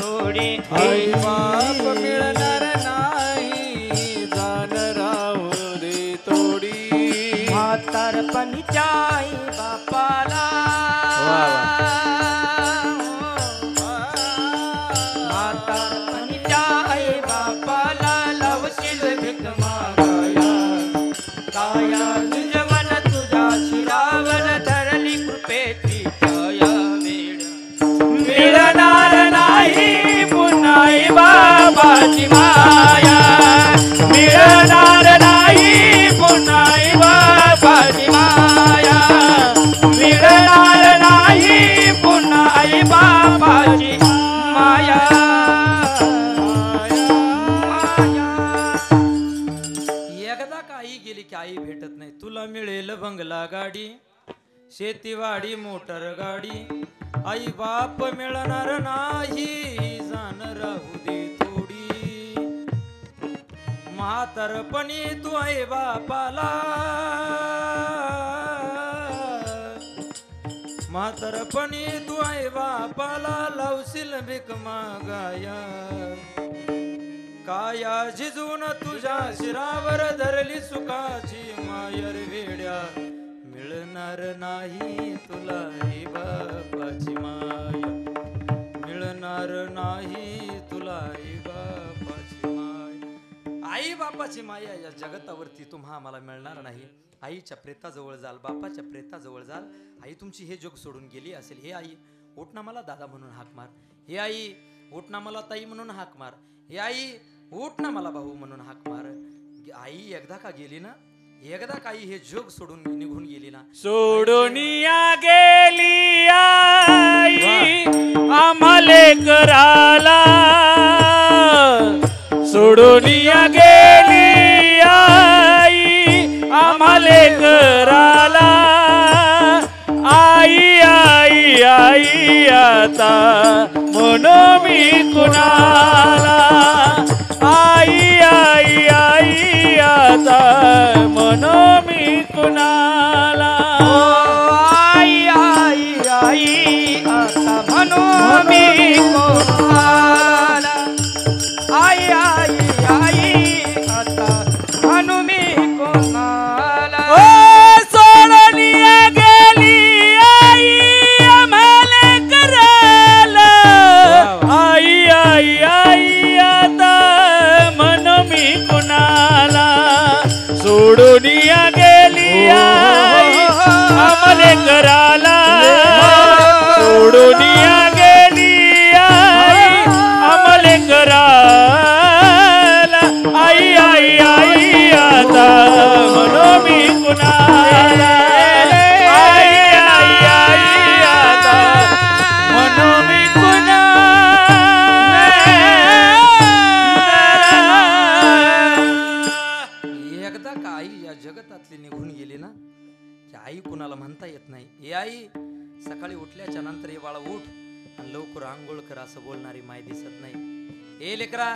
थोडी आई बाप मिळणार नाही जाण राहू दे थोडी म्हातारपणीच्या आई बापाला म्हातारपणीच्या आई बापाला लावशील भीक मागाया काया तुझवन तुझ्या शिरावर धरली कृपेची छाया मिळणार नाही पुन्हा आई बाबाची माया मिळणार नाही पुन्हा आई बाबाची माया मिळणार नाही पुन्हा आई बाबाची माया एकदा का आई गेली की आई भेटत नाही तुला मिळेल बंगला गाडी शेतीवाडी मोटर गाडी आई बाप मिळणार नाही जाण राहू दे थोडी म्हातारपणी तू आई बापाला म्हातारपणी तू आई बापाला लावशील भीक मागाया काया झिजून तुझ्या शिरावर धरली सुखाची मायर वेड्या मिळणार नाही तुला आई बापाची माया मिळणार नाही तुला आई बापाची माया आई बापाची माया या जगतावरती तुम्हा आम्हाला मिळणार नाही आईच्या प्रेताजवळ जाल बापाच्या प्रेताजवळ जाल आई तुमची हे जग सोडून गेली असेल हे आई उठ ना मला दादा म्हणून हाक मार हे आई उठ ना मला ताई म्हणून हाक मार हे आई उठ ना मला भाऊ म्हणून हाक मार आई एकदा का गेली ना एकदा काही हे जग सोडून निघून गेली ना सोडून या गेली आई आम्हाले कराला सोडून या गेली आई आम्हाले कराला आई आई आई आता म्हणून मी कुणाला आई आई आई आता म्हणून मी कुणाला आई आई आई आता म्हणून मी कोणाला आई आई आई आता म्हणून मी कोणाला सोडून गेली आई आम्हाला करायला आई आई आई आता म्हण मी कुणाला सोडून गेली आई आम्हाला करायला सोडून गेली आई आम्हाला करायला आई आई आई आता म्हण मी कुणाला आई आई आई आता म्हण मी एकदा का आई या जगतातली निघून गेली ना की आई कुणाला म्हणता येत नाही हे आई सकाळी उठल्याच्या नंतर हे बाळा उठ आणि लवकर आंघोळ कर असं बोलणारी माय दिसत नाही ए लेकरा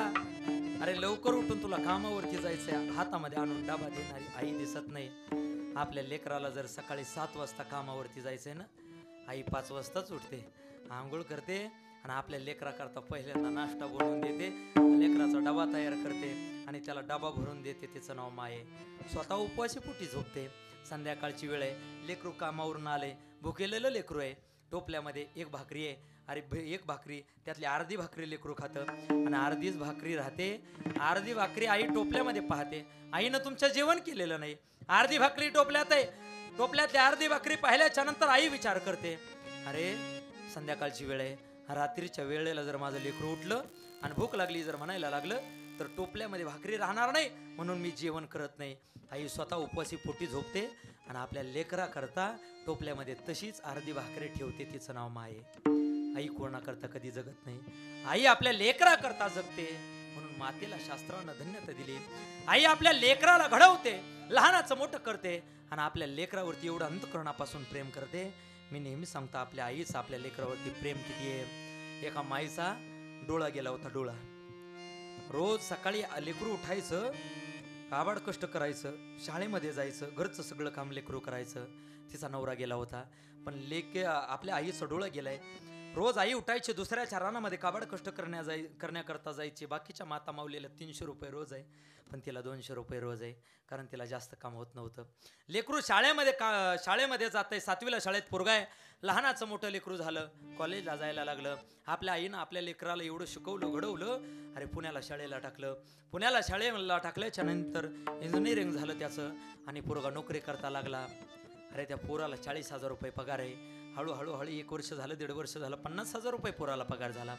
अरे लवकर उठून तुला कामावरती जायचंय हातामध्ये आणून डबा देणारी आई दिसत नाही आपल्या लेकराला जर सकाळी 7 वाजता कामावरती जायचंय ना आई 5 वाजताच उठते आंघोळ करते आणि आपल्या लेकरा करता पहिल्यांदा नाश्ता बनवून देते लेकराचा डबा तयार करते आणि त्याला डबा भरून देते तिचं नाव माये स्वतः उपवासी पोटी झोपते संध्याकाळची वेळ आहे लेकरू कामावरून आले भुकेलेलं लेकरू आहे टोपल्यामध्ये एक भाकरी आहे अरे एक भाकरी त्यातली अर्धी भाकरी लेकरू खातं आणि अर्धीच भाकरी राहते अर्धी भाकरी आई टोपल्यामध्ये पाहते आईनं तुमचं जेवण केलेलं नाही अर्धी भाकरी टोपल्यात आहे टोपल्यातली अर्धी भाकरी पाहिल्याच्या नंतर आई विचार करते अरे संध्याकाळची वेळ आहे रात्रीच्या वेळेला जर माझं लेकरू उठलं आणि भूक लागली जर म्हणायला लागलं तर टोपल्यामध्ये भाकरी राहणार नाही म्हणून मी जेवण करत नाही आई स्वतः उपवासी पोटी झोपते आणि आपल्या लेकरा करता टोपल्यामध्ये तशीच अर्धी भाकरी ठेवते तिचं नाव माये आई कोणाकरता कधी जगत नाही, आई आपल्या लेकराकरता जगते. म्हणून मातेला शास्त्रानं धन्यता दिली. आई आपल्या लेकराला घडवते, लहानाचं मोठं करते आणि आपल्या लेकरावरती एवढं अंतःकरणापासून प्रेम करते. मी नेहमी सांगतो आपल्या आईचं आपल्या लेकरावरती प्रेम किती आहे. एका माईचा डोळा गेला होता, डोळा. रोज सकाळी लेकरू उठायचं, काबाड कष्ट करायचं, शाळेमध्ये जायचं, घरचं सगळं काम लेकरू करायचं. तिचा नवरा गेला होता, पण आपल्या आईचं डोळं गेलंय. रोज आई उठायची, दुसऱ्याच्या रानामध्ये काबाड कष्ट करण्याकरता जायची. बाकीच्या माता माऊलीला 300 रुपये रोज आहे, पण तिला 200 रुपये रोज आहे, कारण तिला जास्त काम होत नव्हतं. लेकरू शाळेमध्ये जात आहे, 7वीला शाळेत पोरगा आहे. लहानाचं मोठं लेकरू झालं, कॉलेजला जायला लागलं. आपल्या आईनं आपल्या लेकराला एवढं शिकवलं, घडवलं. अरे पुण्याला शाळेला टाकलं. पुण्याला शाळेला टाकल्याच्या नंतर इंजिनिअरिंग झालं त्याचं, आणि पोरगा नोकरी करता लागला. अरे त्या पोराला 40,000 रुपये पगार आहे. हळूहळू 1 वर्ष झालं, 1.5 वर्ष झालं, 50,000 रुपये पोराला पगार झाला.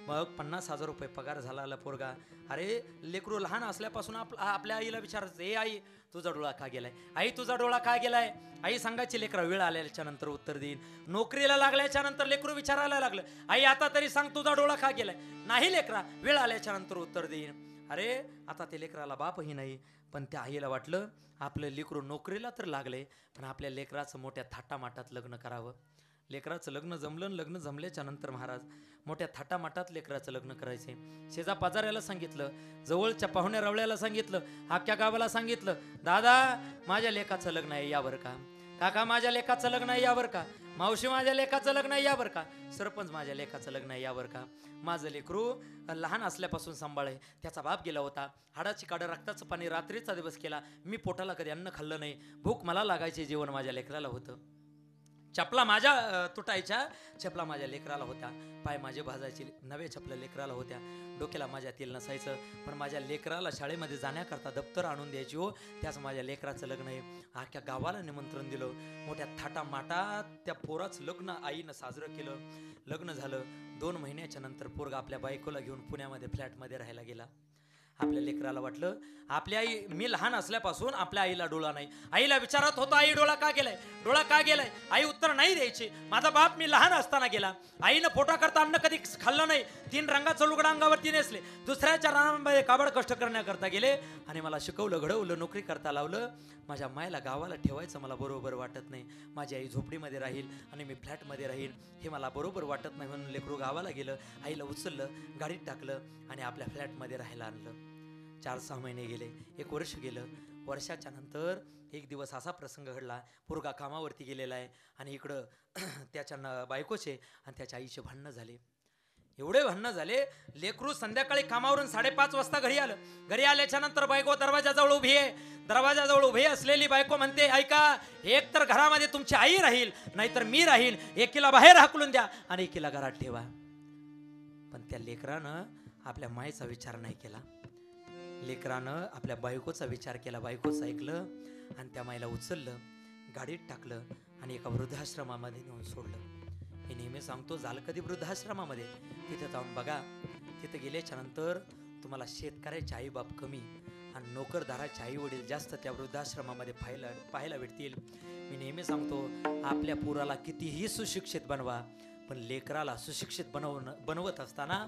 मग 50,000 रुपये पगार झाला पोरगा. अरे लेकरू लहान असल्यापासून आपल्या आईला विचारायचं, ए आई तुझा डोळा का गेलाय, आई तुझा डोळा का गेलाय. आई सांगायची लेकरा वेळ आल्याच्या नंतर उत्तर देईन. नोकरीला लागल्याच्या नंतर लेकरू विचारायला लागलं, आई आता तरी सांग तुझा डोळा का गेलाय. नाही लेकरा, वेळ आल्याच्या नंतर उत्तर देईन. अरे आता ते लेकराला बापही नाही, पण त्या आईला वाटलं आपलं लेकरू नोकरीला तर लागले, पण आपल्या लेकराचं मोठ्या थाटामाटात लग्न करावं. लेकराचं लग्न जमलं. लग्न जमल्याच्या नंतर महाराज मोठ्या थाटामाटात लेकराचं लग्न करायचे. शेजा पाजाऱ्याला सांगितलं, जवळच्या पाहुण्या रावळ्याला सांगितलं, अख्ख्या गावाला सांगितलं, दादा माझ्या लेकाचं लग्न आहे यावर का, काका माझ्या लेकाचं लग्न आहे यावर का, मावशी माझ्या लेकाचं लग्न आहे यावर का, सरपंच माझ्या लेकाचं लग्न आहे यावर का. माझं लेकरू लहान असल्यापासून सांभाळे. त्याचा बाप गेला होता, हाडाची काढ रक्ताचं पाणी रात्रीचा दिवस केला. मी पोटाला कधी अन्न खाल्लं नाही, भूक मला लागायची, जेवण माझ्या लेकराला होतं. चपला माझ्या तुटायच्या, चपला माझ्या लेकराला होत्या. पाय माझे भाजायचे, नवे चपला लेकराला होत्या. डोक्याला माझ्या तेल नसायचं, पण माझ्या लेकराला शाळेमध्ये जाण्याकरता दप्तर आणून द्यायची. हो, त्याच माझ्या लेकराचं लग्न आहे. अख्ख्या गावाला निमंत्रण दिलं. मोठ्या थाटामाटात त्या पोराचं लग्न आईनं साजरं केलं. लग्न झालं. 2 महिन्याच्या नंतर पोरगा आपल्या बायकोला घेऊन पुण्यामध्ये फ्लॅटमध्ये राहायला गेला. आपल्या लेकराला वाटलं आपली आई, मी लहान असल्यापासून आपल्या आईला डोळा नाही. आईला विचारत होता, आई डोळा का गेलाय, डोळा का गेलाय. आई उत्तर नाही द्यायची. माझा बाप मी लहान असताना गेला, आईनं पोटाकरता अन्न कधी खाल्लं नाही. 3 रंगाचं लुगडं अंगावरती नेसले, दुसऱ्याच्या रानामध्ये काबड कष्ट करण्याकरता गेले, आणि मला शिकवलं, घडवलं, नोकरी करता लावलं. माझ्या मायला गावाला ठेवायचं मला बरोबर वाटत नाही. माझी आई झोपडीमध्ये राहील आणि मी फ्लॅटमध्ये राहील, हे मला बरोबर वाटत नाही. म्हणून लेकरू गावाला गेलं, आईला उचललं, गाडीत टाकलं आणि आपल्या फ्लॅटमध्ये राहायला आणलं. 4-6 महिने गेले, 1 वर्ष गेलं. वर्षाच्या नंतर एक दिवस असा प्रसंग घडला, पोरगा कामावरती गेलेला आहे आणि इकडं त्याच्या बायकोचे आणि त्याच्या आईचे भांडणं झाले. एवढे भांडणं झाले, लेकरू संध्याकाळी कामावरून 5:30 वाजता घरी आलं. घरी आल्याच्या नंतर बायको दरवाजाजवळ उभी आहे. दरवाजाजवळ उभी असलेली बायको म्हणते, ऐका, एक तर घरामध्ये तुमची आई राहील, नाहीतर मी राहील. एकीला बाहेर हाकलून द्या आणि एकीला घरात ठेवा. पण त्या लेकरानं आपल्या मायेचा विचार नाही केला. लेकरानं आपल्या बायकोचा विचार केला. बायकोचं ऐकलं आणि त्या माईला उचललं, गाडीत टाकलं आणि एका वृद्धाश्रमामध्ये नेऊन सोडलं. हे नेहमी सांगतो, झालं कधी वृद्धाश्रमामध्ये, तिथे जाऊन बघा. तिथे गेल्याच्या नंतर तुम्हाला शेतकऱ्याचे आईबाप कमी आणि नोकरदाराचे आई वडील जास्त त्या वृद्धाश्रमामध्ये पाहायला भेटतील. मी नेहमी सांगतो, आपल्या पोराला कितीही सुशिक्षित बनवा, पण लेकराला सुशिक्षित बनवत असताना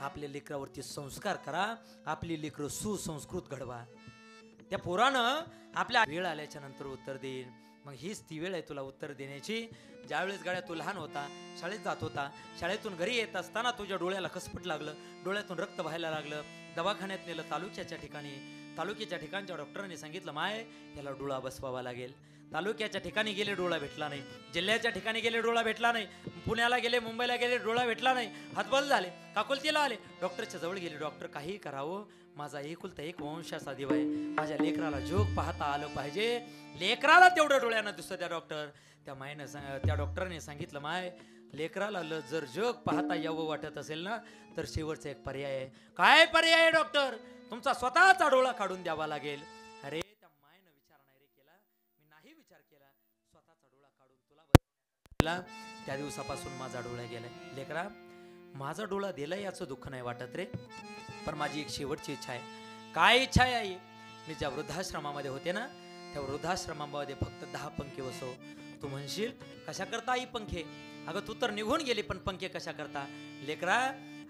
आपल्या लेकरावरती संस्कार करा. आपली लेकरं सुसंस्कृत घडवा. त्या पोरानं आपल्या वेळ आल्याच्या नंतर उत्तर देईल. मग हीच ती वेळ आहे तुला उत्तर देण्याची. ज्यावेळेस गाड्या तू लहान होता, शाळेत जात होता, शाळेतून घरी येत असताना तुझ्या डोळ्याला कसपट लागलं, डोळ्यातून रक्त व्हायला लागलं. दवाखान्यात नेलं, तालुक्याच्या ठिकाणच्या डॉक्टरांनी सांगितलं, माय याला डोळा बसवावा लागेल. तालुक्याच्या ठिकाणी गेले, डोळा भेटला नाही. जिल्ह्याच्या ठिकाणी गेले, डोळा भेटला नाही. पुण्याला गेले, मुंबईला गेले, डोळा भेटला नाही. हतबल झाले, काकुलतीला आले, डॉक्टरच्या जवळ गेले. डॉक्टर काही करावं, माझा एकुलता एक वंशाचा दिवा आहे, माझ्या लेकराला जोग पाहता आलं पाहिजे. लेकराला तेवढं डोळ्यानं दिसतं. त्या डॉक्टरने सांगितलं, माय लेकराला जर जग पाहता यावं वाटत असेल ना, तर शेवटचा एक पर्याय आहे. काय पर्याय आहे डॉक्टर? तुमचा स्वतःचा डोळा काढून द्यावा लागेल. अरे त्या मायनं विचार नाही रे केला, मी नाही विचार केला. स्वतःचा डोळा काढून तुला त्या दिवसापासून माझा डोळा गेलाय. लेकरा, माझा डोळा दिला याचं दुःख नाही वाटत रे, पण माझी एक शेवटची इच्छा आहे. काय इच्छा आहे आई? मी ज्या वृद्धाश्रमामध्ये होते ना, त्या वृद्धाश्रमामध्ये फक्त 10 पंखे बसव. तू म्हणशील कशा करता आई पंखे? अगं तू तर निघून गेली, पण पंखे कशा करता लेकरा?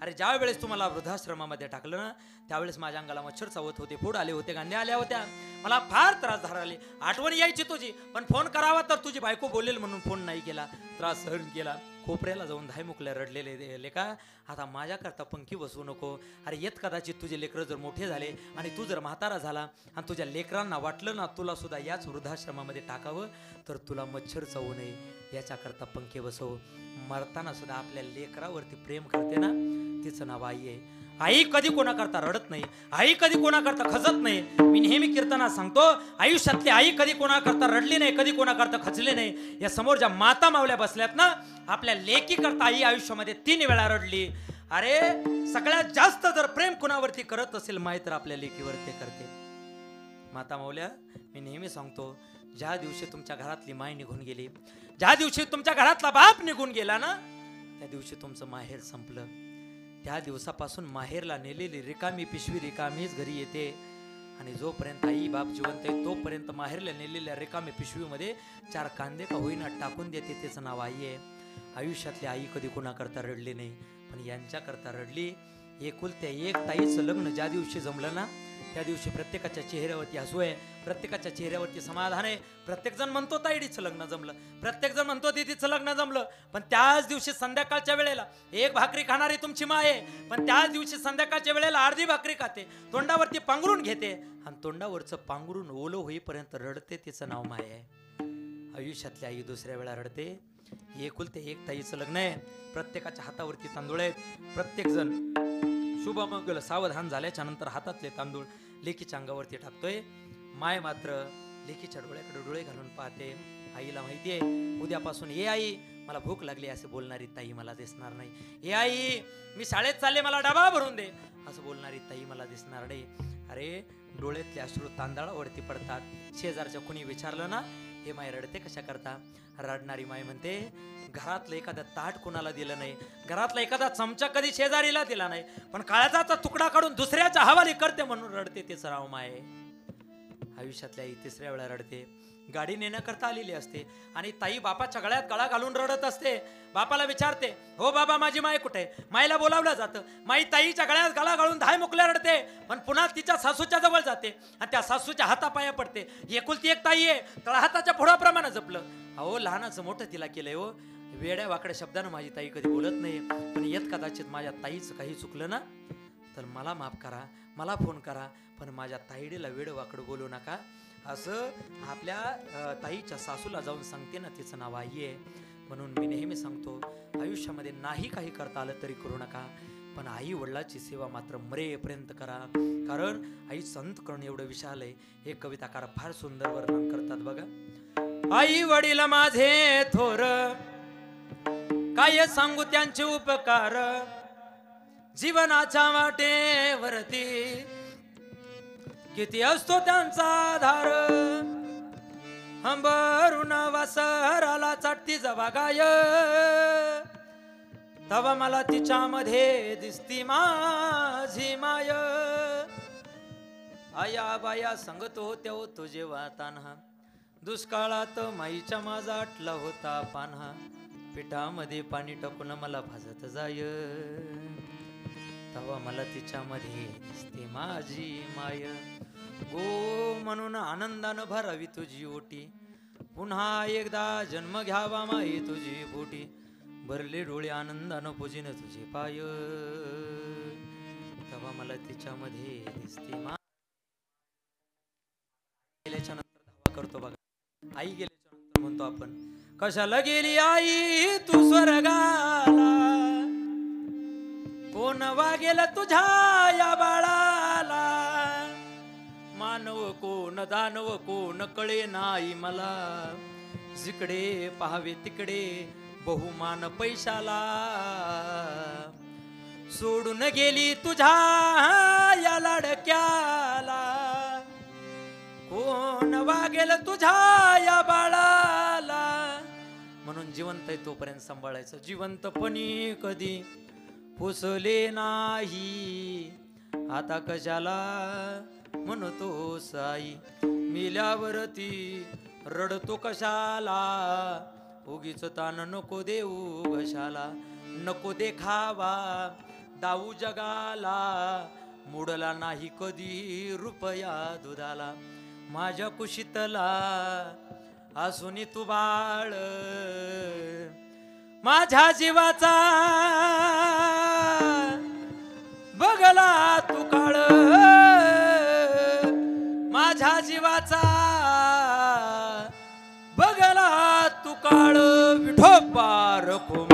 अरे ज्या वेळेस तुम्हाला वृद्धाश्रमामध्ये टाकलं ना, त्यावेळेस माझ्या अंगाला मच्छर चावत होते, फोड आले होते, गांध्या आल्या होत्या, मला फार त्रास झाला. आठवण यायची तुझी, पण फोन करावा तर तुझी बायको बोलेल म्हणून फोन नाही केला. त्रास सहन केला, कोपऱ्याला जाऊन धाय मुकल्या रडलेले लेका. आता माझ्याकरता पंखी बसवू नको. अरे येत कदाचित तुझे लेकरं जर मोठे झाले आणि तू जर म्हातारा झाला आणि तुझ्या लेकरांना वाटलं ना तुला सुद्धा याच वृद्धाश्रमामध्ये टाकावं, तर तुला मच्छर चावू नये याच्याकरता पंखे बसव. मरताना सुद्धा आपल्या लेकरावरती प्रेम करते ना, तिचं नाव आई आहे. आई कधी कोणाकरता रडत नाही, आई कधी कोणाकरता खचत नाही. मी नेहमी कीर्तनात सांगतो, आयुष्यातली आई कधी कोणाकरता रडली नाही, कधी कोणाकरता खचली नाही. या समोर ज्या माता मावल्या बसल्यात ना, आपल्या लेकी करता आई आयुष्यामध्ये 3 वेळा रडली. अरे सगळ्यात जास्त जर प्रेम कुणावरती करत असेल माय, तर आपल्या लेकीवरती करते. माता मावल्या, मी नेहमी सांगतो, ज्या दिवशी तुमच्या घरातली माय निघून गेली, ज्या दिवशी तुमच्या घरातला बाप निघून गेला ना, त्या दिवशी तुमचं माहेर संपलं. त्या दिवसापासून माहेरला नेलेली रिकामी पिशवी रिकामीच घरी येते. आणि जोपर्यंत आई बाप जिवंत आहे तोपर्यंत माहेरला नेलेल्या रिकामी पिशवीमध्ये 4 कांदे का होईना टाकून देते. त्याचं नाव आई आहे. आयुष्यातली आई कधी कोणाकरता रडली नाही, पण यांच्याकरता रडली. एकुलत्या एक ताईचं लग्न ज्या दिवशी जमलं ना, त्या दिवशी प्रत्येकाच्या चेहऱ्यावरती हसू आहे, प्रत्येकाच्या चेहऱ्यावरती समाधान आहे. प्रत्येक जण म्हणतो ताईडीचं लग्न जमलं, प्रत्येक जण म्हणतो दीदीचं लग्न जमलं. पण त्याच दिवशी संध्याकाळच्या वेळेला 1 भाकरी खाणारी तुमची माय आहे, पण त्याच दिवशी संध्याकाळच्या वेळेला अर्धी भाकरी खाते, तोंडावरती पांघरून घेते, आणि तोंडावरचं पांघरून ओलं होईपर्यंत रडते. तिचं नाव माय आहे. आयुष्यातली आई दुसऱ्या वेळा रडते. एकुलते एक ताईचं लग्न आहे, प्रत्येकाच्या हातावरती तांदूळ आहेत. प्रत्येक जण शुभमंगल सावधान झाल्याच्या नंतर हातातले तांदूळ लेकीच्या अंगावरती टाकतोय. माय मात्र लेकीच्या डोळ्याकडे डोळे घालून पाहते. आईला माहितीये उद्यापासून ये आई मला भूक लागली असे बोलणारी ताई मला दिसणार नाही. ये आई मी शाळेत चालले मला डबा भरून दे असं बोलणारी ताई मला दिसणार नाही. अरे डोळ्यातले अश्रू तांदळावरती पडतात. शेजारच्या कुणी विचारलं ना, हे माय रडते कशा करता? रडणारी माय म्हणते, घरातलं एखादा ताट कुणाला दिलं नाही, घरातला एखादा चमचा कधी शेजारीला दिला नाही, पण काळजाचा तुकडा काढून दुसऱ्याच्या हवाली करते म्हणून रडते. ते राव माय. आयुष्यातल्या आई 3ऱ्या वेळा रडते. गाडी नेण्याकरता आलेली असते आणि ताई बापाच्या गळ्यात गळा घालून रडत असते. बापाला विचारते, हो बाबा माझी माय कुठे? माईला बोलावलं जातं. माई ताईच्या गळ्यात गळा घालून धाय मुकल्या रडते, पण पुन्हा तिच्या सासूच्या जवळ जाते आणि त्या सासूच्या हातापाया पडते. एकुलती एक ताई आहे, तळहाताच्या फोडाप्रमाणे जपलं. अहो लहानाचं मोठं तिला केलंय. हो वेड्या वाकड्या शब्दानं माझी ताई कधी बोलत नाही, पण येत कदाचित माझ्या ताईचं काही चुकलं ना, तर मला माफ करा, मला फोन करा, पण माझ्या ताईडीला वेड वाकडं बोलू नका असं आपल्या ताईच्या सासूला जाऊन सांगते ना. तिचं नाव आई आहे. म्हणून मी नेहमी सांगतो, आयुष्यामध्ये नाही काही करता आलं तरी करू नका, पण आई वडिलाची सेवा मात्र मरेपर्यंत करा. कारण आई संत करणं एवढं विशाल आहे. हे कविताकार फार सुंदर वर्णन करतात बघा. आई वडील माझे थोर, काय सांगू त्यांचे उपकार, जीवनाच्या वाटेवरती किती असतो त्यांचा आधार. हंबरून वासराला चाटती जवा गाय, तवा मला तिच्यामध्ये दिसती माझी माय. आया बाया सांगतो होत्या तुझे वाताना, दुष्काळात माईच्या माझा आटला होता पान्हा. पिठामध्ये पाणी टाकून मला भाजत जाय, तवा मला तिच्यामध्ये दिसते माझी माय. गो म्हणून आनंदानं भरावी तुझी ओटी, पुन्हा एकदा जन्म घ्यावा माई तुझी बोटी. भरले डोळे आनंदानं पूजिन तुझे पाय, तवा मला तिच्यामध्ये दिसते माय. गेल्याच्या नंतर धावा करतो बघा. आई गेल्याच्या नंतर म्हणतो आपण, कशाला गेली आई तू स्वर्गाला, कोण वागेल तुझ्या या बाळाला. मानव कोण दानव कोण कळे नाही मला, जिकडे पाहावे तिकडे बहुमान पैशाला. सोडून गेली तुझ्या या लाडक्याला, कोण वागेल तुझ्या या बाळाला. म्हणून जिवंत आहे तोपर्यंत सांभाळायचं. जिवंतपणी कधी पोसले नाही, आता कशाला म्हणतो साई. मिल्यावरती रडतो कशाला, उगीच तान नको देऊ घशाला, नको देखावा दाऊ जगाला, मुडला नाही कधी रुपया दुधाला, माझ्या कुशीतला असूनी तू बाळ, माझ्या जीवाचा बघला तू काळ, माझ्या जीवाचा बघला तू काळ, विठोबा रखो